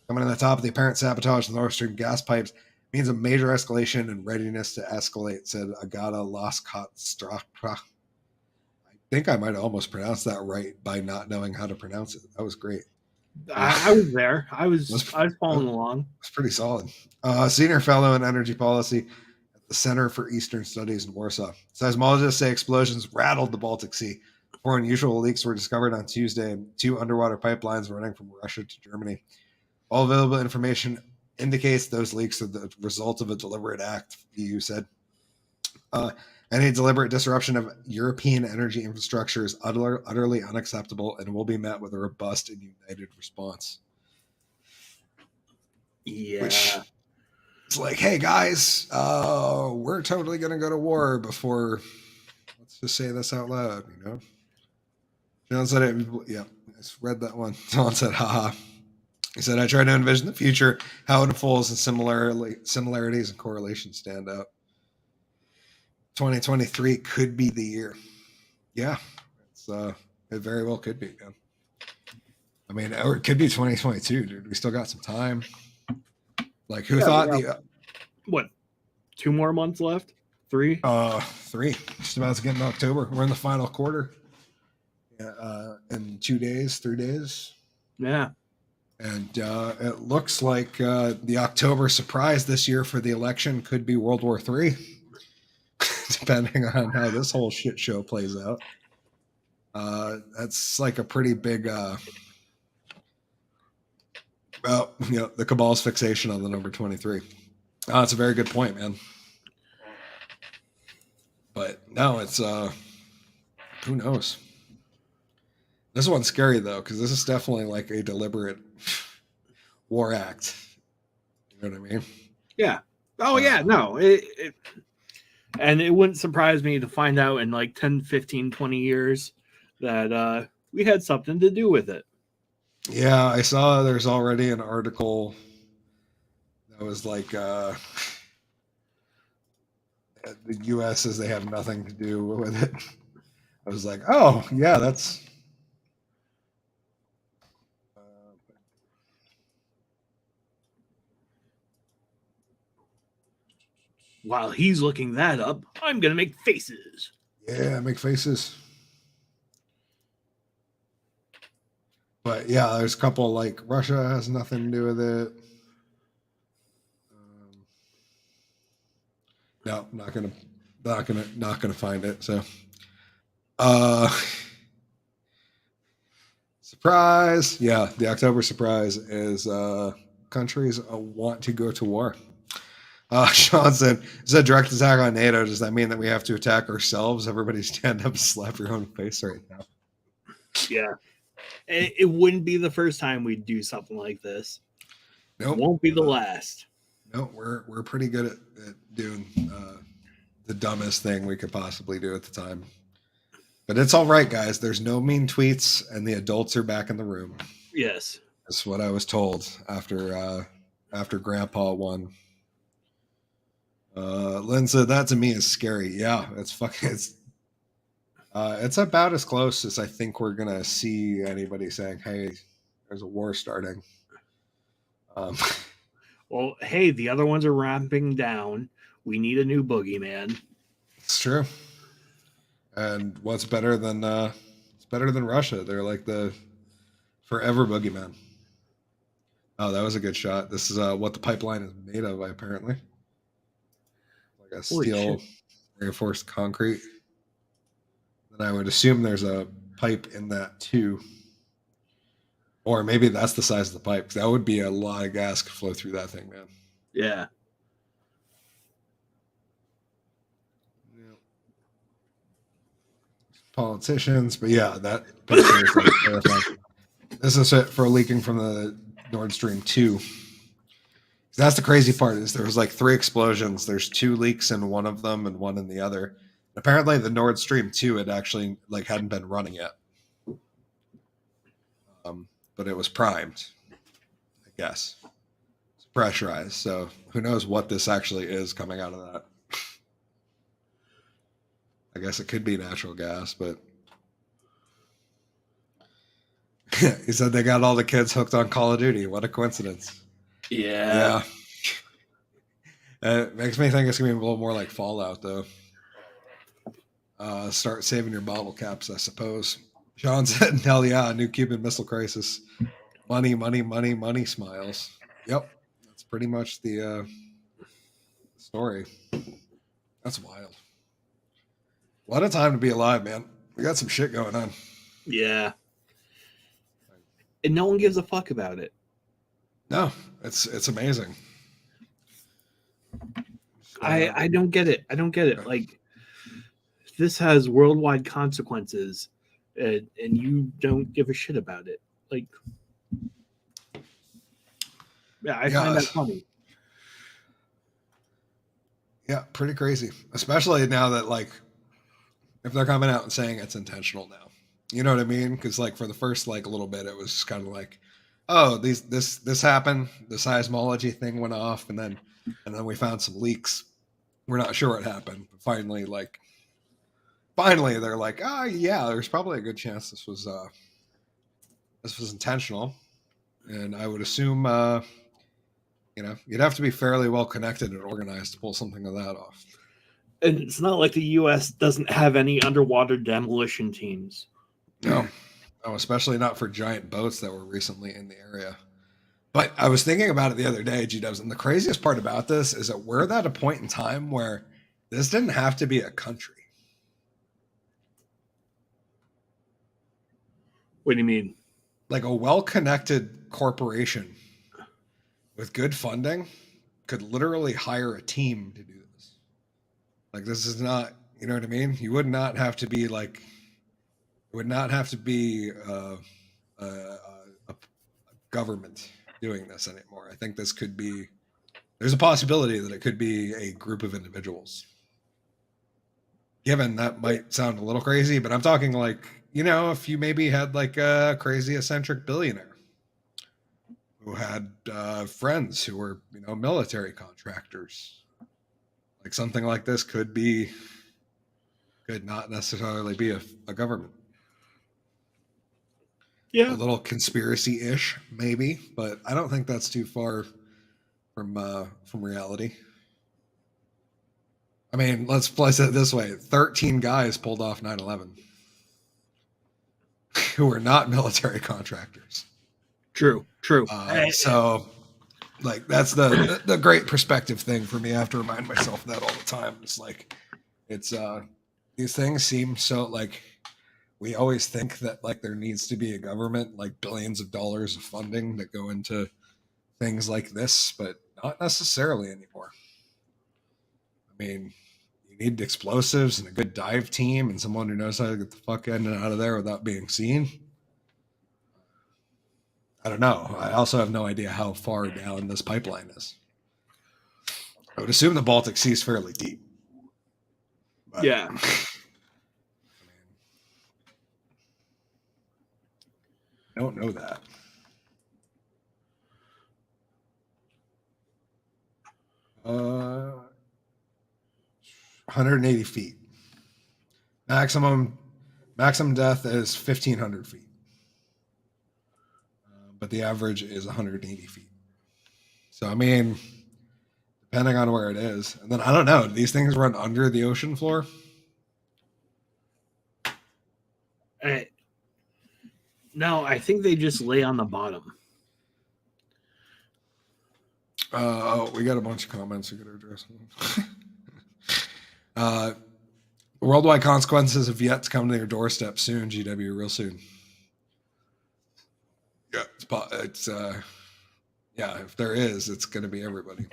Coming in the top of the apparent sabotage of the Nord Stream gas pipes means a major escalation and readiness to escalate, said Agata Laskotstraka. I think I might have almost pronounced that right by not knowing how to pronounce it. That was great. I was there. I was following along. It's pretty solid. Senior fellow in energy policy at the Center for Eastern Studies in Warsaw. Seismologists say explosions rattled the Baltic Sea, Four unusual leaks were discovered on Tuesday. 2 underwater pipelines running from Russia to Germany. All available information indicates those leaks are the result of a deliberate act, EU said. Any deliberate disruption of European energy infrastructure is utterly unacceptable and will be met with a robust and united response. Yeah. Which, it's like, hey guys, we're totally going to go to war before. Let's just say this out loud, you know. John said it. Yeah, I just read that one. John said, haha. He said, I try to envision the future, how it unfolds, and similarities and correlations stand out. 2023 could be the year. Yeah, it very well could be, man. I mean, or it could be 2022, dude. We still got some time. Like, who thought what? 2 more months left? 3? 3. Just about to get in October. We're in the final quarter. In 2 days, 3 days. Yeah. And it looks like the October surprise this year for the election could be World War III, depending on how this whole shit show plays out. That's like a pretty big, the cabal's fixation on the number 23. That's a very good point, man. But no, it's who knows? This one's scary though, because this is definitely like a deliberate war act. You know what I mean? Yeah. Oh yeah, no. And it wouldn't surprise me to find out in like 10, 15, 20 years that we had something to do with it. Yeah, I saw there's already an article that was like the U.S. says they have nothing to do with it. I was like, oh, yeah, that's... While he's looking that up, I'm going to make faces. Yeah, make faces. But yeah, there's a couple like Russia has nothing to do with it. No, not gonna find it. So, surprise! Yeah, the October surprise is countries want to go to war. Sean said direct attack on NATO. Does that mean that we have to attack ourselves? Everybody stand up and slap your own face right now. Yeah. It wouldn't be the first time we'd do something like this. Nope. Won't be the last. No, we're pretty good at doing the dumbest thing we could possibly do at the time. But it's all right, guys. There's no mean tweets, and the adults are back in the room. Yes. That's what I was told after Grandpa won. Lynn said that to me is scary. Yeah, it's about as close as I think we're gonna see anybody saying, "Hey, there's a war starting." Well, hey, the other ones are ramping down. We need a new boogeyman. It's true. And what's better than it's better than Russia? They're like the forever boogeyman. Oh, that was a good shot. This is what the pipeline is made of, apparently. Like a steel reinforced concrete. And I would assume there's a pipe in that too. Or maybe that's the size of the pipe. That would be a lot of gas could flow through that thing, man. Yeah. Politicians, but yeah, that picture is like terrifying. This is it for leaking from the Nord Stream 2. That's the crazy part is there was like 3 explosions. There's 2 leaks in one of them and 1 in the other. Apparently the Nord Stream 2 had actually hadn't been running yet. But it was primed, I guess. It's pressurized. So who knows what this actually is coming out of that. I guess it could be natural gas, but he said they got all the kids hooked on Call of Duty. What a coincidence. Yeah. It makes me think it's going to be a little more like Fallout, though. Start saving your bottle caps, I suppose. Sean said, hell yeah, new Cuban Missile Crisis. Money, money, money, money, smiles. Yep. That's pretty much the story. That's wild. What a time to be alive, man. We got some shit going on. Yeah. And no one gives a fuck about it. No, it's amazing. I don't get it. I don't get it. Like, this has worldwide consequences, and you don't give a shit about it. Like, yeah, I find that funny. Yeah, pretty crazy. Especially now that, like, if they're coming out and saying it's intentional now. You know what I mean? Because, like, for the first, like, a little bit, it was kind of like, oh, this happened. The seismology thing went off, and then we found some leaks. We're not sure what happened. But finally, they're like, oh, yeah, there's probably a good chance this was intentional. And I would assume, you'd have to be fairly well connected and organized to pull something of that off. And it's not like the U.S. doesn't have any underwater demolition teams. No, especially not for giant boats that were recently in the area. But I was thinking about it the other day, G-Dubs, and the craziest part about this is that we're at a point in time where this didn't have to be a country. What do you mean? Like a well-connected corporation with good funding could literally hire a team to do this. Like, this is not, you know what I mean? You would not have to be like, it would not have to be a government doing this anymore. I think this could be, there's a possibility that it could be a group of individuals. Given that might sound a little crazy, but I'm talking like, if you maybe had like a crazy eccentric billionaire who had friends who were, military contractors, like something like this could not necessarily be a government. Yeah, a little conspiracy-ish, maybe, but I don't think that's too far from reality. I mean, let's place it this way: 13 guys pulled off 9/11 who are not military contractors. True. So, like, that's the great perspective thing for me. I have to remind myself of that all the time. It's like, it's these things seem so like. We always think that like there needs to be a government, like billions of dollars of funding that go into things like this, but not necessarily anymore. I mean, you need explosives and a good dive team and someone who knows how to get the fuck in and out of there without being seen. I don't know. I also have no idea how far down this pipeline is. I would assume the Baltic Sea is fairly deep. But, yeah. I don't know that. Uh, 180 feet. Maximum depth is 1,500 feet. But the average is 180 feet. So, I mean, depending on where it is. And then, I don't know, do these things run under the ocean floor? No, I think they just lay on the bottom. We got a bunch of comments we got to address. Worldwide consequences have yet to come to your doorstep soon, GW, real soon. Yeah, if there is, it's going to be everybody.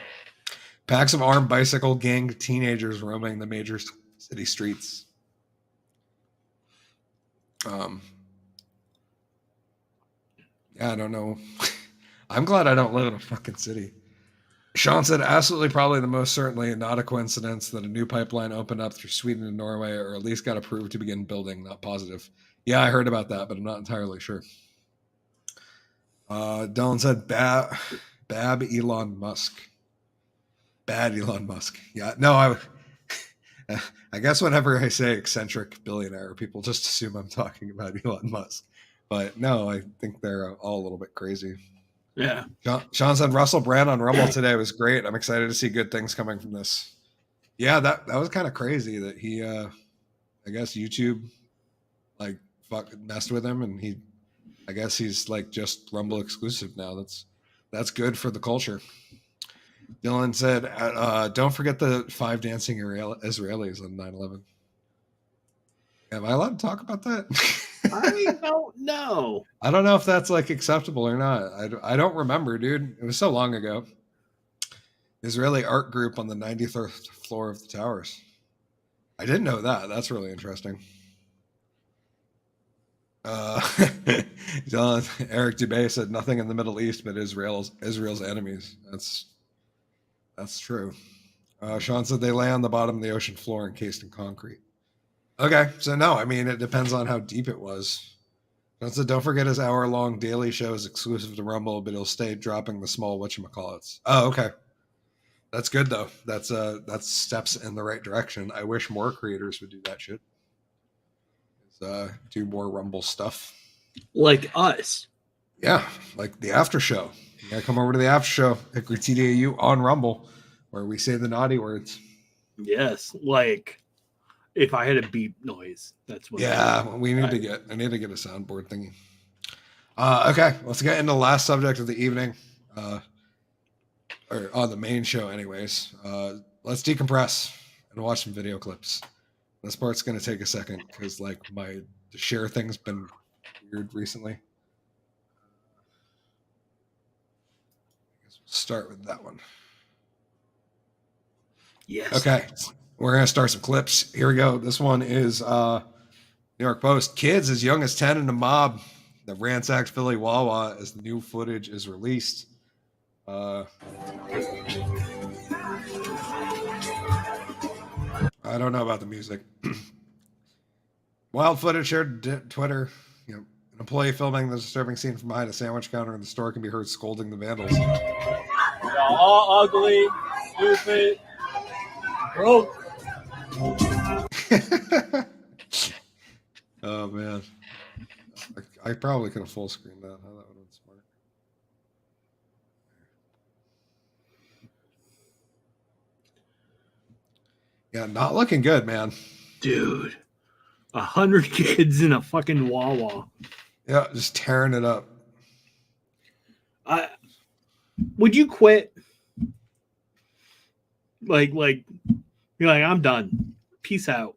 Packs of armed bicycle gang teenagers roaming the major city streets. Yeah, I don't know. I'm glad I don't live in a fucking city. Sean said, absolutely, probably the most certainly not a coincidence that a new pipeline opened up through Sweden and Norway, or at least got approved to begin building. Not positive. Yeah, I heard about that, but I'm not entirely sure. Dylan said, bad Elon Musk. Bad Elon Musk. Yeah, no, I guess whenever I say eccentric billionaire, people just assume I'm talking about Elon Musk. But no, I think they're all a little bit crazy. Yeah. Sean said Russell Brand on Rumble today was great. I'm excited to see good things coming from this. Yeah, that was kind of crazy that he, I guess YouTube, like, messed with him, and I guess he's like just Rumble exclusive now. That's good for the culture. Dylan said, don't forget the 5 dancing Israelis on 9/11. Am I allowed to talk about that? I don't know. I don't know if that's like acceptable or not. I don't remember, dude. It was so long ago. Israeli art group on the 93rd floor of the towers. I didn't know that. That's really interesting. John, Eric Dubay said nothing in the Middle East but Israel's enemies. That's true. Sean said they lay on the bottom of the ocean floor encased in concrete. Okay, so no, I mean it depends on how deep it was. Sean said don't forget his hour-long daily show is exclusive to Rumble, but he'll stay dropping the small whatchamacallits. Oh, okay. That's good though. That's steps in the right direction. I wish more creators would do that shit. Do more Rumble stuff. Like us. Yeah, like the after show. You gotta come over to the after show, Hickory TDAU on Rumble, where we say the naughty words. Yes, like if I had a beep noise, that's what. Yeah, I need to get a soundboard thingy. Okay, let's get into the last subject of the evening, or on the main show, anyways. Let's decompress and watch some video clips. This part's gonna take a second because like the share thing's been weird recently. I guess we'll start with that one. Yes. Okay, we're gonna start some clips. Here we go. This one is New York Post. Kids as young as 10 in a mob that ransacked Philly Wawa as the new footage is released. I don't know about the music. Wild footage shared Twitter. An employee filming the disturbing scene from behind a sandwich counter in the store can be heard scolding the vandals. Y'all all ugly, stupid, broke. Oh man, I probably could have full screened that. How that would have been smart. Yeah, not looking good, man. Dude, 100 kids in a fucking Wawa. Yeah, just tearing it up. Would you quit? Like, you're like, I'm done. Peace out.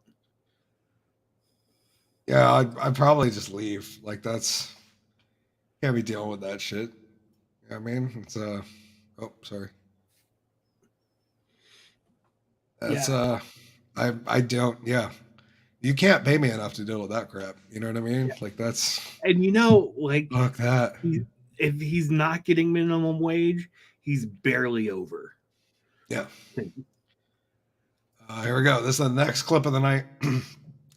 Yeah, I'd probably just leave. Like that's can't be dealing with that shit. You know what I mean? It's oh, sorry. That's I don't, yeah. You can't pay me enough to deal with that crap. You know what I mean? Yeah. Like that's and like fuck that. If he's not getting minimum wage, he's barely over. Yeah. Here we go. This is the next clip of the night.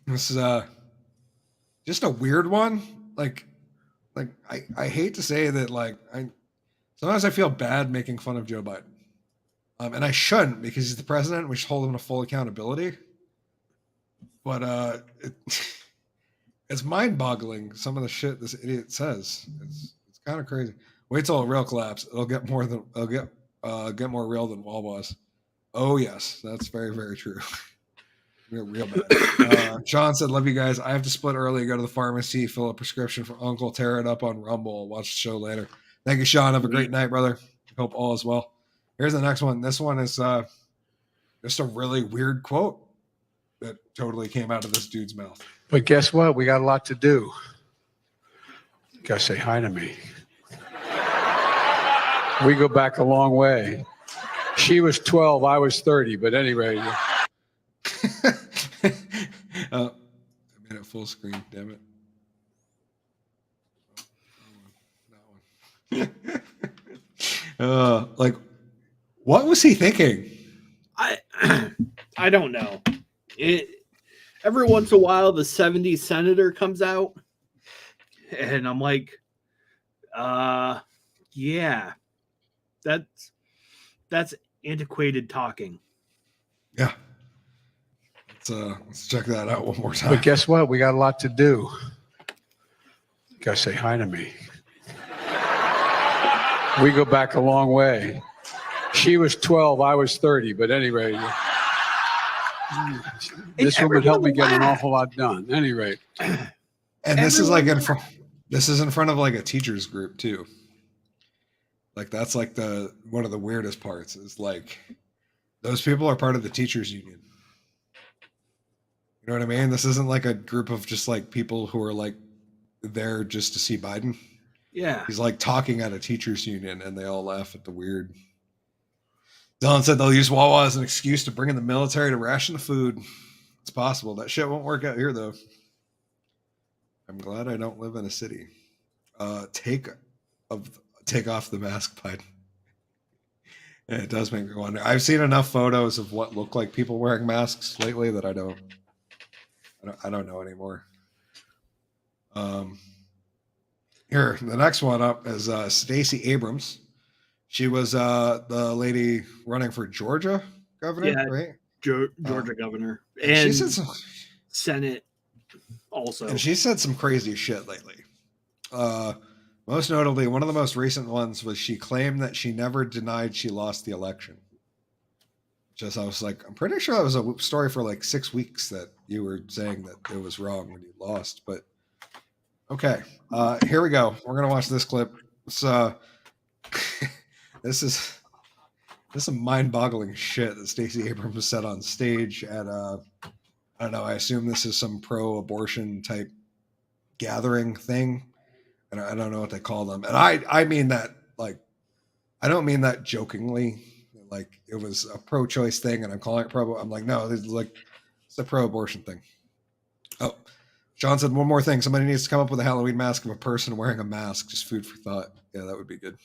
This is just a weird one. Like I hate to say that. Like sometimes I feel bad making fun of Joe Biden, and I shouldn't because he's the president. We should hold him to full accountability. But it's mind-boggling some of the shit this idiot says. It's kind of crazy. Wait till a real collapse. It'll get more real than Wawa's. Oh yes, that's very, very true. Real bad. Sean said, "Love you guys. I have to split early, go to the pharmacy, fill a prescription for Uncle, tear it up on Rumble. Watch the show later." Thank you, Sean. Have a great night, brother. Hope all is well. Here's the next one. This one is just a really weird quote that totally came out of this dude's mouth. But guess what? We got a lot to do. You gotta say hi to me. We go back a long way. She was 12, I was 30, but anyway. I made it full screen, damn it. That one. Like, what was he thinking? I don't know. Every once in a while, the 70s senator comes out, and I'm like, yeah, that's antiquated talking. Yeah. Let's check that out one more time. But guess what? We got a lot to do. You gotta say hi to me. We go back a long way. She was 12, I was 30, but anyway. This woman helped me get an awful lot done. At any rate. And this is like in front of like a teachers group too. Like that's like one of the weirdest parts is like those people are part of the teachers union. You know what I mean? This isn't like a group of just like people who are like there just to see Biden. Yeah. He's like talking at a teachers union and they all laugh at the weird. Dylan said they'll use Wawa as an excuse to bring in the military to ration the food. It's possible. That shit won't work out here though. I'm glad I don't live in a city. Take off the mask, Biden. It does make me wonder. I've seen enough photos of what look like people wearing masks lately that I don't know anymore. Here, the next one up is Stacey Abrams. She was the lady running for Georgia governor, right? Georgia governor. And she said some, Senate also. And she said some crazy shit lately. Most notably, one of the most recent ones was she claimed that she never denied she lost the election. Just, I was like, I'm pretty sure that was a story for like 6 weeks that you were saying that it was wrong when you lost. But okay, here we go. We're gonna watch this clip. So this is some mind-boggling shit that Stacey Abrams said on stage at I don't know. I assume this is some pro-abortion type gathering thing. And I don't know what they call them. And I mean that, like, I don't mean that jokingly. Like, it was a pro-choice thing, and I'm calling it pro. I'm like, no, this is like, it's a pro-abortion thing. Oh, Sean said one more thing. Somebody needs to come up with a Halloween mask of a person wearing a mask. Just food for thought. Yeah, that would be good.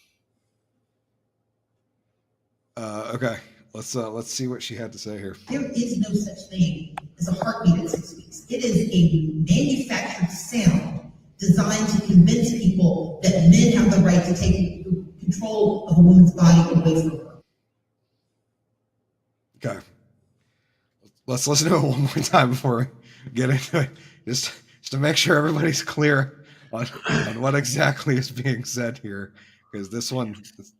Okay, let's see what she had to say here. There is no such thing as a heartbeat at 6 weeks. It is a manufactured sound designed to convince people that men have the right to take control of a woman's body away from her. Okay. Let's listen to it one more time before we get into it. Just to make sure everybody's clear on what exactly is being said here. Because this one,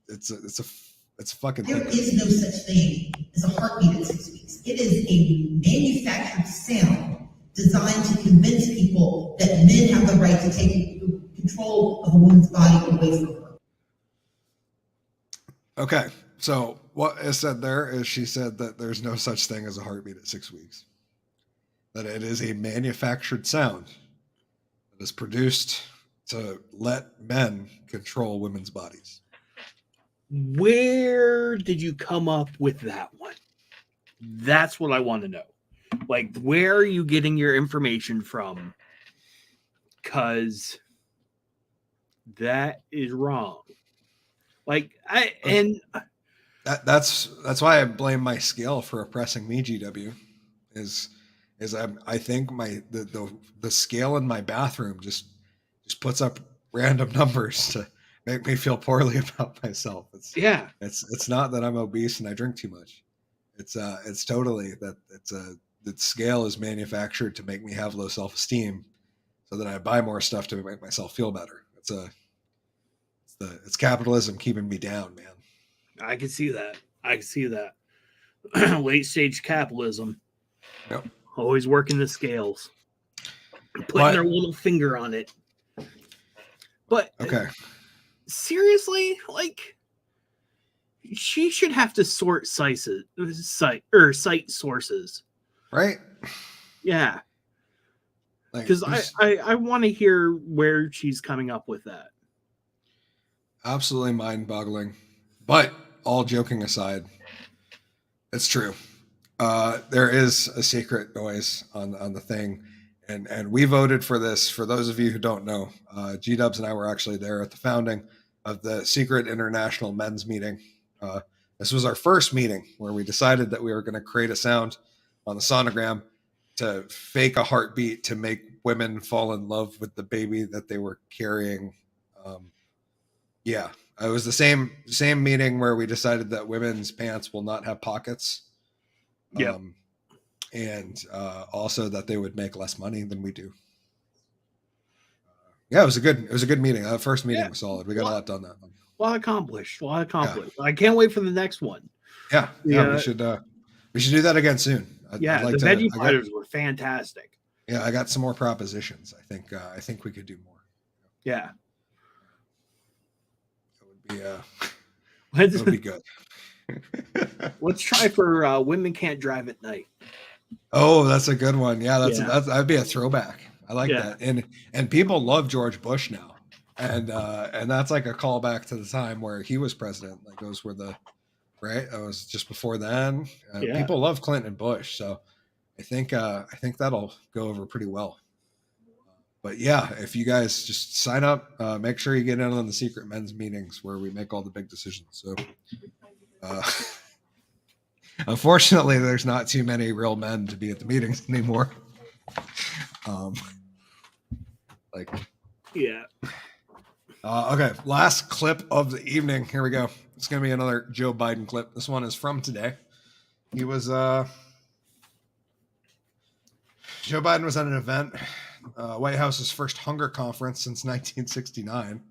it's fucking. There is no such thing as a heartbeat at 6 weeks. It is a manufactured sound designed to convince people that men have the right to take control of a woman's body away from her. Okay, so what is said there is she said that there's no such thing as a heartbeat at 6 weeks. That it is a manufactured sound that is produced to let men control women's bodies. Where did you come up with that one? That's what I want to know. Like, where are you getting your information from? Because that is wrong. Like, that's why I blame my scale for oppressing me. GW is I think the scale in my bathroom just puts up random numbers to make me feel poorly about myself. It's not that I'm obese and I drink too much. It's totally that the scale is manufactured to make me have low self-esteem so that I buy more stuff to make myself feel better. It's capitalism keeping me down, man. I can see that. Late stage capitalism. Yep. Always working the scales. Putting their little finger on it. But okay. Seriously, like, she should have to cite sources. Right? Yeah. Because I want to hear where she's coming up with that. Absolutely mind-boggling. But all joking aside, it's true. There is a secret noise on the thing. And we voted for this. For those of you who don't know, G-Dubs and I were actually there at the founding of the secret international men's meeting. This was our first meeting where we decided that we were going to create a sound on the sonogram to fake a heartbeat to make women fall in love with the baby that they were carrying. Yeah, it was the same meeting where we decided that women's pants will not have pockets. Yeah. And also that they would make less money than we do. Yeah, it was a good meeting. That first meeting was solid. We got a lot done that one. A lot accomplished. Yeah. I can't wait for the next one. Yeah, we should do that again soon. The veggie fighters were fantastic. Yeah, I got some more propositions. I think we could do more. Yeah, that would be good. Let's try for women can't drive at night. Oh, that's a good one. Yeah, Yeah. that'd be a throwback. I like Yeah. that. And people love George Bush now. And that's like a callback to the time where he was president. Like those were the right. It was just before then. Yeah. People love Clinton and Bush, so I think that'll go over pretty well. But yeah, if you guys just sign up, make sure you get in on the secret men's meetings where we make all the big decisions. So, unfortunately, there's not too many real men to be at the meetings anymore. Yeah. Okay, last clip of the evening. Here we go. It's going to be another Joe Biden clip. This one is from today. He was Joe Biden was at an event, White House's first hunger conference since 1969,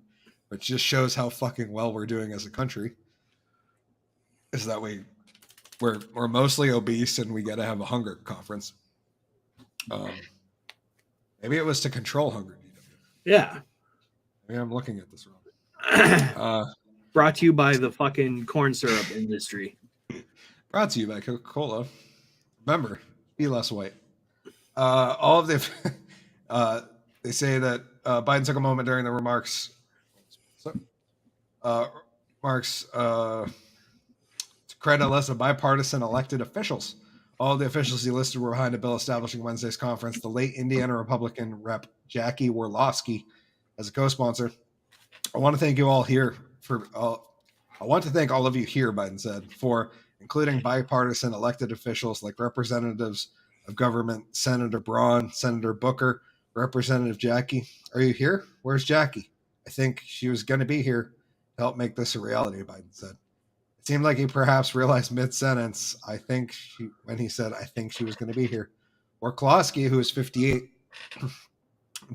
which just shows how fucking well we're doing as a country. Is that we're mostly obese and we got to have a hunger conference. Maybe it was to control hunger. Yeah. Maybe I'm looking at this wrong. Brought to you by the fucking corn syrup industry. Brought to you by Coca-Cola. Remember, be less white. All of the they say that Biden took a moment during the remarks to credit a list of bipartisan elected officials. All of the officials he listed were behind a bill establishing Wednesday's conference. The late Indiana Republican Rep. Jackie Worlowski as a co-sponsor. I want to thank you all here I want to thank all of you here, Biden said, for including bipartisan elected officials like representatives of government, Senator Braun, Senator Booker, Representative Jackie. Are you here? Where's Jackie? I think she was going to be here to help make this a reality, Biden said. It seemed like he perhaps realized mid-sentence, when he said, I think she was going to be here. Worlowski, who is 58,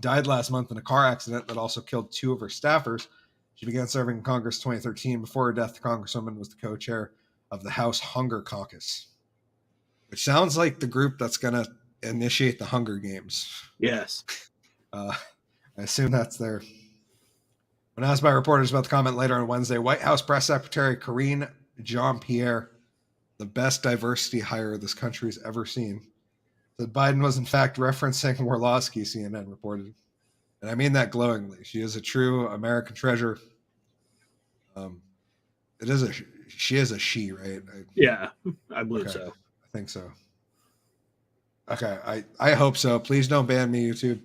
died last month in a car accident that also killed two of her staffers. She began serving in Congress in 2013. Before her death, the Congresswoman was the co-chair of the House Hunger Caucus, which sounds like the group that's going to initiate the Hunger Games. Yes. I assume that's there. When asked by reporters about the comment later on Wednesday, White House Press Secretary Karine Jean-Pierre, the best diversity hire this country's ever seen, said Biden was in fact referencing Worlowski, CNN reported. And I mean that glowingly. She is a true American treasure. She is a she, right? Yeah, I believe so. I think so. Okay, I hope so. Please don't ban me, YouTube.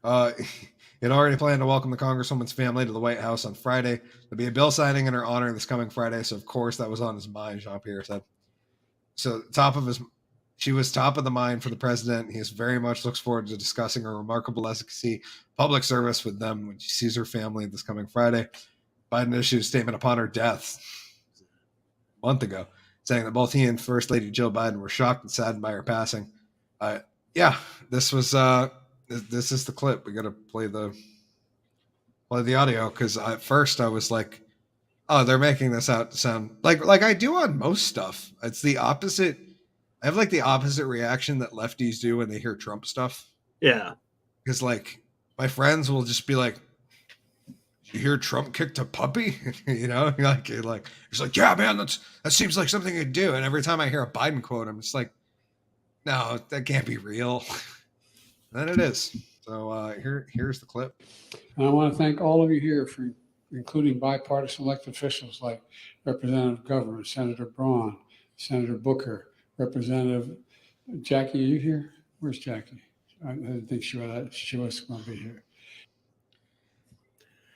It already planned to welcome the Congresswoman's family to the White House on Friday. There'll be a bill signing in her honor this coming Friday, so of course that was on his mind, Jean-Pierre said. So she was top of the mind for the president. He very much looks forward to discussing her remarkable legacy, public service with them when she sees her family this coming Friday. Biden issued a statement upon her death a month ago, saying that both he and First Lady Jill Biden were shocked and saddened by her passing. This is the clip. We got to play the audio because at first I was like, oh, they're making this out to sound like I do on most stuff. It's the opposite. I have like the opposite reaction that lefties do when they hear Trump stuff. Yeah. Because like my friends will just be like, "Did you hear Trump kicked a puppy?" You know, like it's like, yeah, man, that seems like something he'd do. And every time I hear a Biden quote, I'm just like, no, that can't be real. And it is. So here's the clip. And I want to thank all of you here for including bipartisan elected officials like Representative Governor, Senator Braun, Senator Booker, Representative Jackie. Are you here? Where's Jackie? I didn't think she was going to be here.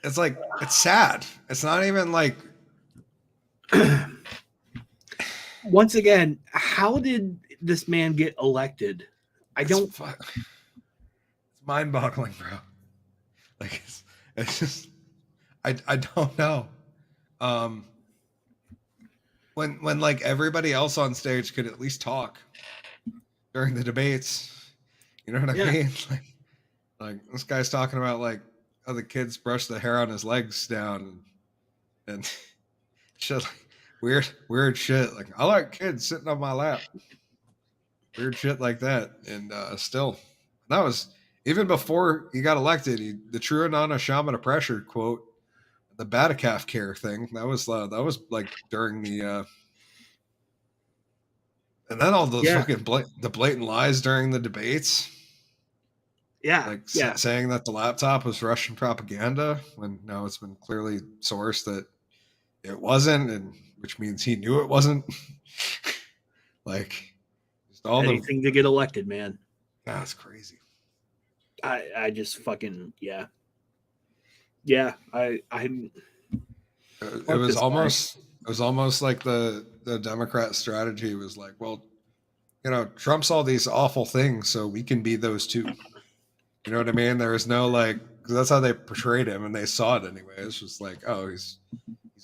It's like, it's sad. It's not even like. Once again, how did this man get elected? It's mind-boggling, bro. Like it's just I don't know. When like everybody else on stage could at least talk during the debates, you know what I mean? Like this guy's talking about like how the kids brush the hair on his legs down and shit, like weird shit. Like I like kids sitting on my lap. Weird shit like that. And still, that was even before he got elected. The true Anana Shaman of pressure quote, the Batacalf care thing. That was like during the And then all those Yeah. fucking the blatant lies during the debates, Yeah. like Yeah. saying that the laptop was Russian propaganda when now it's been clearly sourced that it wasn't, and which means he knew it wasn't. Like, just all Anything to get elected, man. that's crazy. I just fucking yeah. I It Fuck was this guy. almost like the Democrat strategy was like, well, you know, Trump's all these awful things, so we can be those too. You know what I mean? There was no like, 'cause that's how they portrayed him, and they saw it anyway. It's just like, oh, he's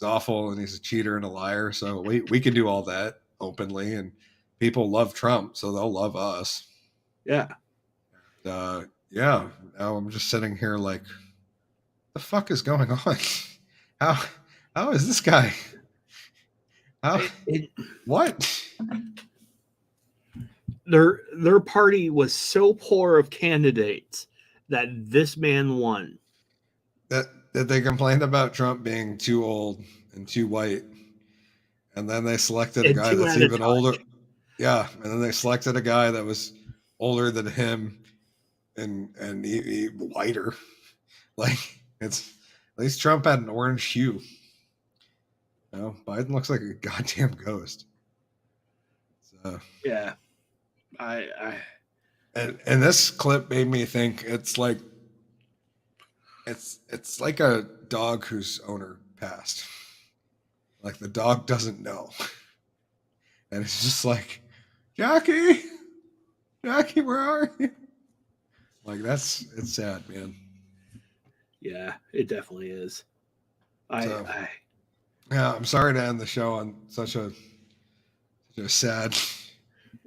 awful and he's a cheater and a liar, so we can do all that openly, and people love Trump, so they'll love us. yeah. Yeah. Now I'm just sitting here like, the fuck is going on? How is this guy? How what? Their party was so poor of candidates that this man won. That they complained about Trump being too old and too white, and then they selected a And guy too that's out of even touch. older. Yeah, and then they selected a guy that was older than him and he whiter. Like, it's at least Trump had an orange hue. You know, Biden looks like a goddamn ghost. So, Yeah. I and this clip made me think it's like a dog whose owner passed. Like, the dog doesn't know. And it's just like, Jackie, where are you? Like, it's sad, man. yeah, it definitely is. So, yeah, I'm sorry to end the show on such a sad.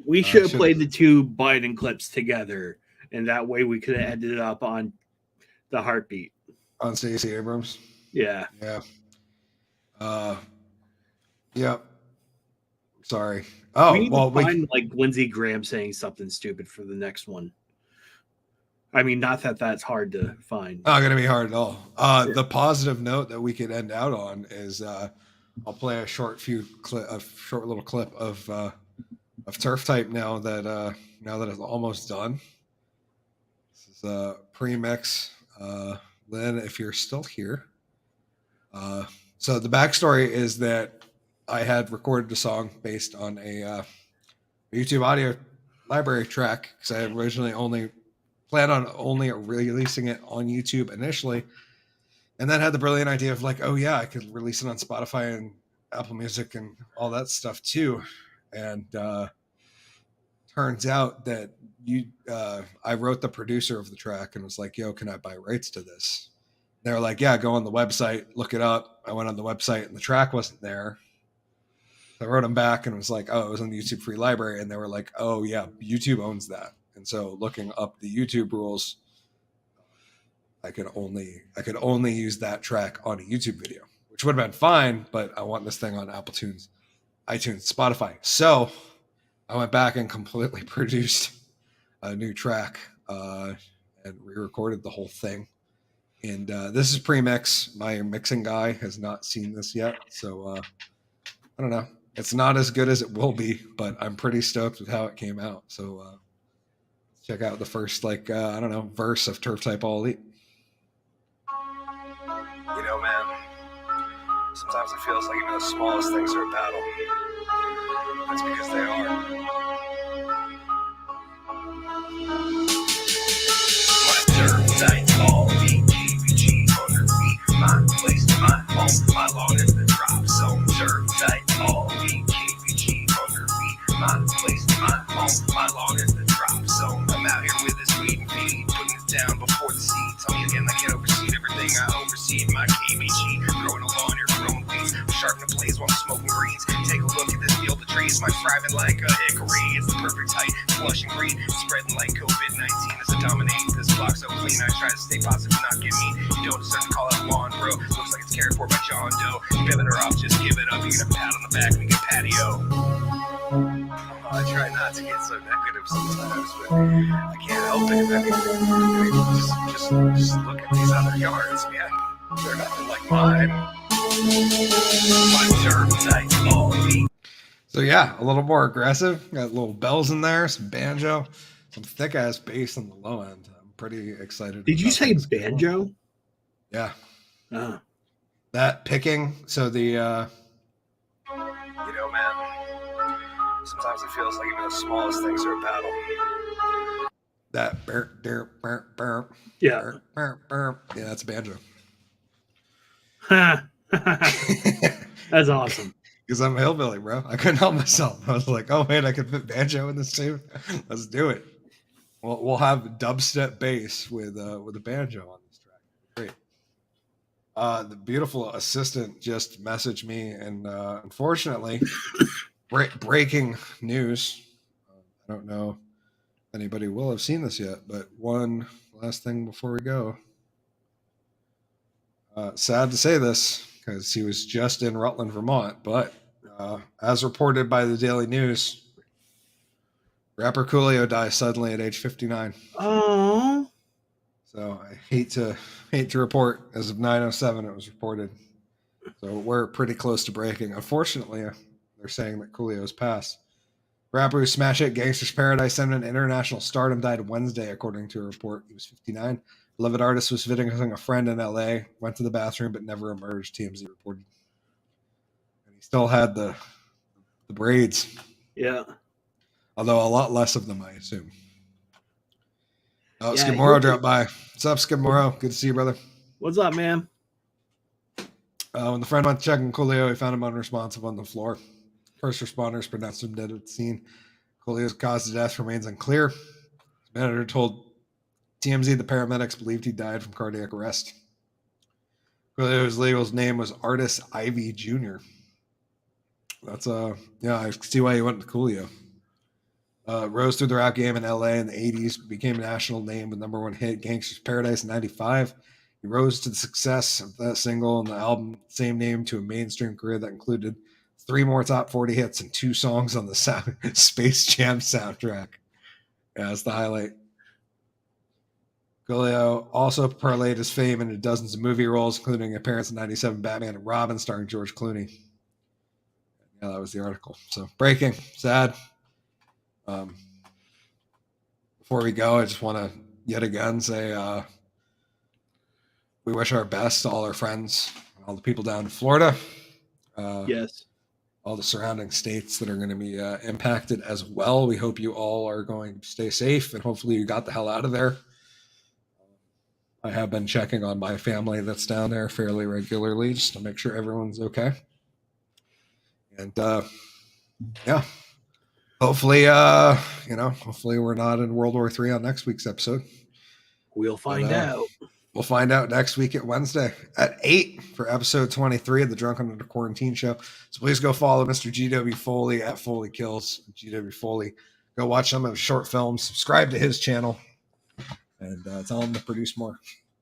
We should have should- played the two Biden clips together, and that way we could have ended up on the heartbeat. On Stacey Abrams. Yeah. Yeah. Yep. Sorry. Oh, we need well, to find like Lindsey Graham saying something stupid for the next one. I mean, not that that's hard to find. not gonna be hard at all. The positive note that we could end out on is I'll play a short little clip of Turf Type now that it's almost done. This is a pre-mix. Lynn, if you're still here. So the backstory is that I had recorded a song based on a YouTube audio library track because I originally planned on only releasing it on YouTube initially, and then had the brilliant idea of like, oh yeah, I could release it on Spotify and Apple Music and all that stuff too. And turns out that I wrote the producer of the track and was like, yo, can I buy rights to this? They were like, yeah, go on the website, look it up. I went on the website and the track wasn't there. I wrote them back and was like, oh, it was on the YouTube free library. And they were like, oh yeah, YouTube owns that. And so looking up the YouTube rules, I could only use that track on a YouTube video, which would have been fine, but I want this thing on Apple iTunes, Spotify. So I went back and completely produced a new track and re-recorded the whole thing. And this is pre-mix. My mixing guy has not seen this yet, so I don't know. It's not as good as it will be, but I'm pretty stoked with how it came out. So check out the first, verse of Turf Type All Elite. You know, man, sometimes it feels like even the smallest things are a battle. That's because they are. My Turf Type All Elite, GVG under me, my place, my home, my lawn is the drop zone. Turf Type All Elite, GVG under me, my place, my home, my lawn is the drop zone. I'm out here with this weed and feed, putting it down before the seeds. I'm again, I can't oversee everything I oversee in my KVG. Growing a lawn, you're growing weeds. Sharpen the blades while I'm smoking greens. Take a look at this field of trees, my thriving like a hickory. It's the perfect height, flush and green, spreading like COVID-19 as I dominate. This block so clean, I try to stay positive and not get mean. You don't deserve to call out lawn, bro. Looks like it's cared for by John Doe. Give it or off, just give it up. You get a pat on the back and you get patio. I try not to get so negative sometimes, but I can't help it. I mean, just look at these other yards, man. They're nothing like mine. My Turf Type All Elite. So yeah, a little more aggressive. Got little bells in there, some banjo, some thick ass bass on the low end. I'm pretty excited. Did you about say things going on. banjo? Yeah. Oh. That picking. So the you know, man, sometimes it feels like even the smallest things are a battle. That Yeah. yeah, that's banjo. That's awesome. Because I'm a hillbilly, bro. I couldn't help myself. I was like, oh man, I could fit banjo in this too. Let's do it. We'll have dubstep bass with a banjo on this track. Great. The beautiful assistant just messaged me, and unfortunately, breaking news. I don't know if anybody will have seen this yet, but one last thing before we go. Sad to say this because he was just in Rutland, Vermont, but as reported by the Daily News, rapper Coolio dies suddenly at age 59. Oh. So I hate to report, as of 9:07 it was reported. So we're pretty close to breaking. Unfortunately, they're saying that Coolio's passed. Rapper who smash hit Gangster's Paradise and an international stardom died Wednesday, according to a report. He was 59. Beloved artist was visiting a friend in LA, went to the bathroom but never emerged, TMZ reported. And he still had the braids. Yeah. Although a lot less of them, I assume. Oh, Yeah, Skid Morrow dropped by. What's up, Skid Morrow? Good to see you, brother. What's up, man? When the friend went to check on Coolio, he found him unresponsive on the floor. First responders pronounced him dead at the scene. Coolio's cause of death remains unclear. His manager told TMZ the paramedics believed he died from cardiac arrest. Coolio's legal name was Artis Ivy Jr. That's yeah, I see why he went to Coolio. Rose through the rap game in LA in the 80s, became a national name with number one hit Gangster's Paradise in 95. He rose to the success of that single and the album, same name, to a mainstream career that included 3 more top 40 hits and 2 songs on the Space Jam soundtrack. Yeah, that's the highlight. Coolio also parlayed his fame into dozens of movie roles, including appearance in 97 Batman and Robin starring George Clooney. Yeah, that was the article. So breaking, sad. Before we go, I just want to yet again say we wish our best to all our friends, all the people down in Florida. Yes. All the surrounding states that are going to be impacted as well. We hope you all are going to stay safe, and hopefully you got the hell out of there. I have been checking on my family that's down there fairly regularly just to make sure everyone's okay. And yeah, hopefully, hopefully we're not in World War III on next week's episode. We'll find out. We'll find out next week at Wednesday at 8 for episode 23 of the Drunken Under Quarantine show. So please go follow Mr. GW Foley at Foley Kills. GW Foley. Go watch some of his short films. Subscribe to his channel. And tell him to produce more.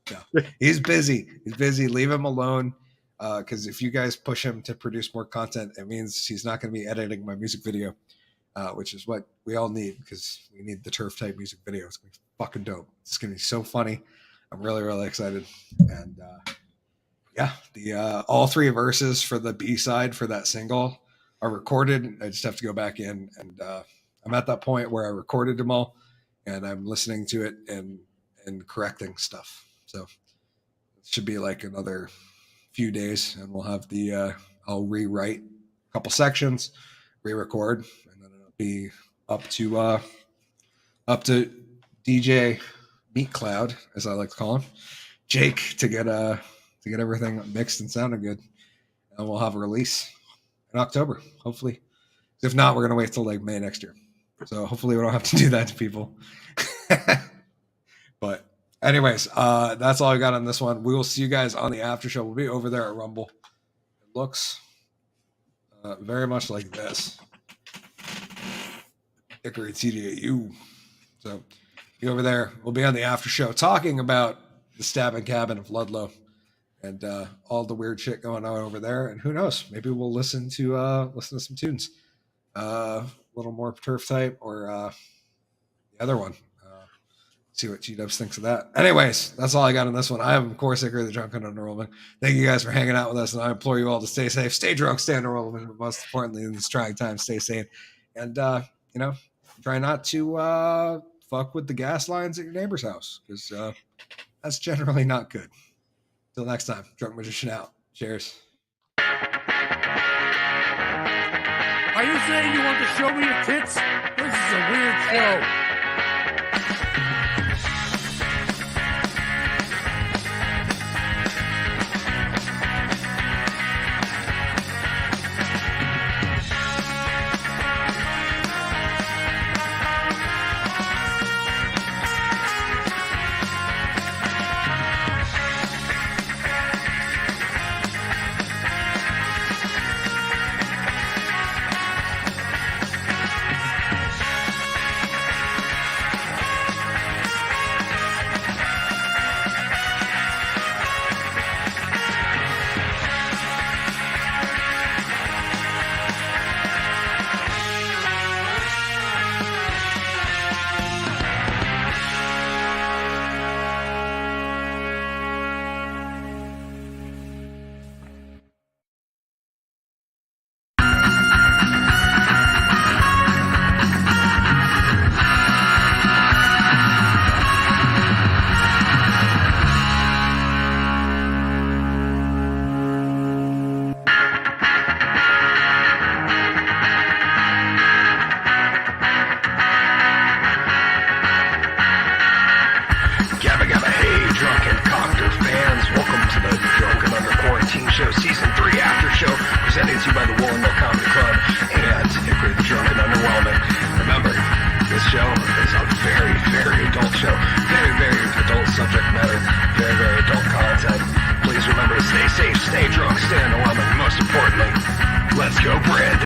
Yeah. He's busy. He's busy. Leave him alone. Because if you guys push him to produce more content, it means he's not going to be editing my music video, which is what we all need, because we need the turf type music video. It's going to be fucking dope. It's going to be so funny. I'm really, really excited. And yeah, the all 3 verses for the B-side for that single are recorded. I just have to go back in, and I'm at that point where I recorded them all, and I'm listening to it and correcting stuff. So it should be like another few days, and we'll have the I'll rewrite a couple sections, re-record, and then it'll be up to DJ Meat Cloud, as I like to call him, Jake, to get everything mixed and sounding good, and we'll have a release in October, hopefully. If not, we're gonna wait till like May next year. So hopefully we don't have to do that to people. But anyways, that's all I got on this one. We will see you guys on the after show. We'll be over there at Rumble. It looks very much like this. Hickory TDAU. So be over there. We'll be on the after show talking about the stabbing cabin of Ludlow and all the weird shit going on over there. And who knows? Maybe we'll listen to some tunes. A little more turf type, or the other one. See what G-Dubs thinks of that. Anyways, that's all I got on this one. I am, of course, Hickory, the drunk and underwhelming. Thank you guys for hanging out with us, and I implore you all to stay safe, stay drunk, stay underwhelming, but most importantly, in this trying time, stay sane. And, try not to fuck with the gas lines at your neighbor's house, because that's generally not good. Till next time, Drunk Magician out. Cheers. Are you saying you want to show me your tits? This is a weird show.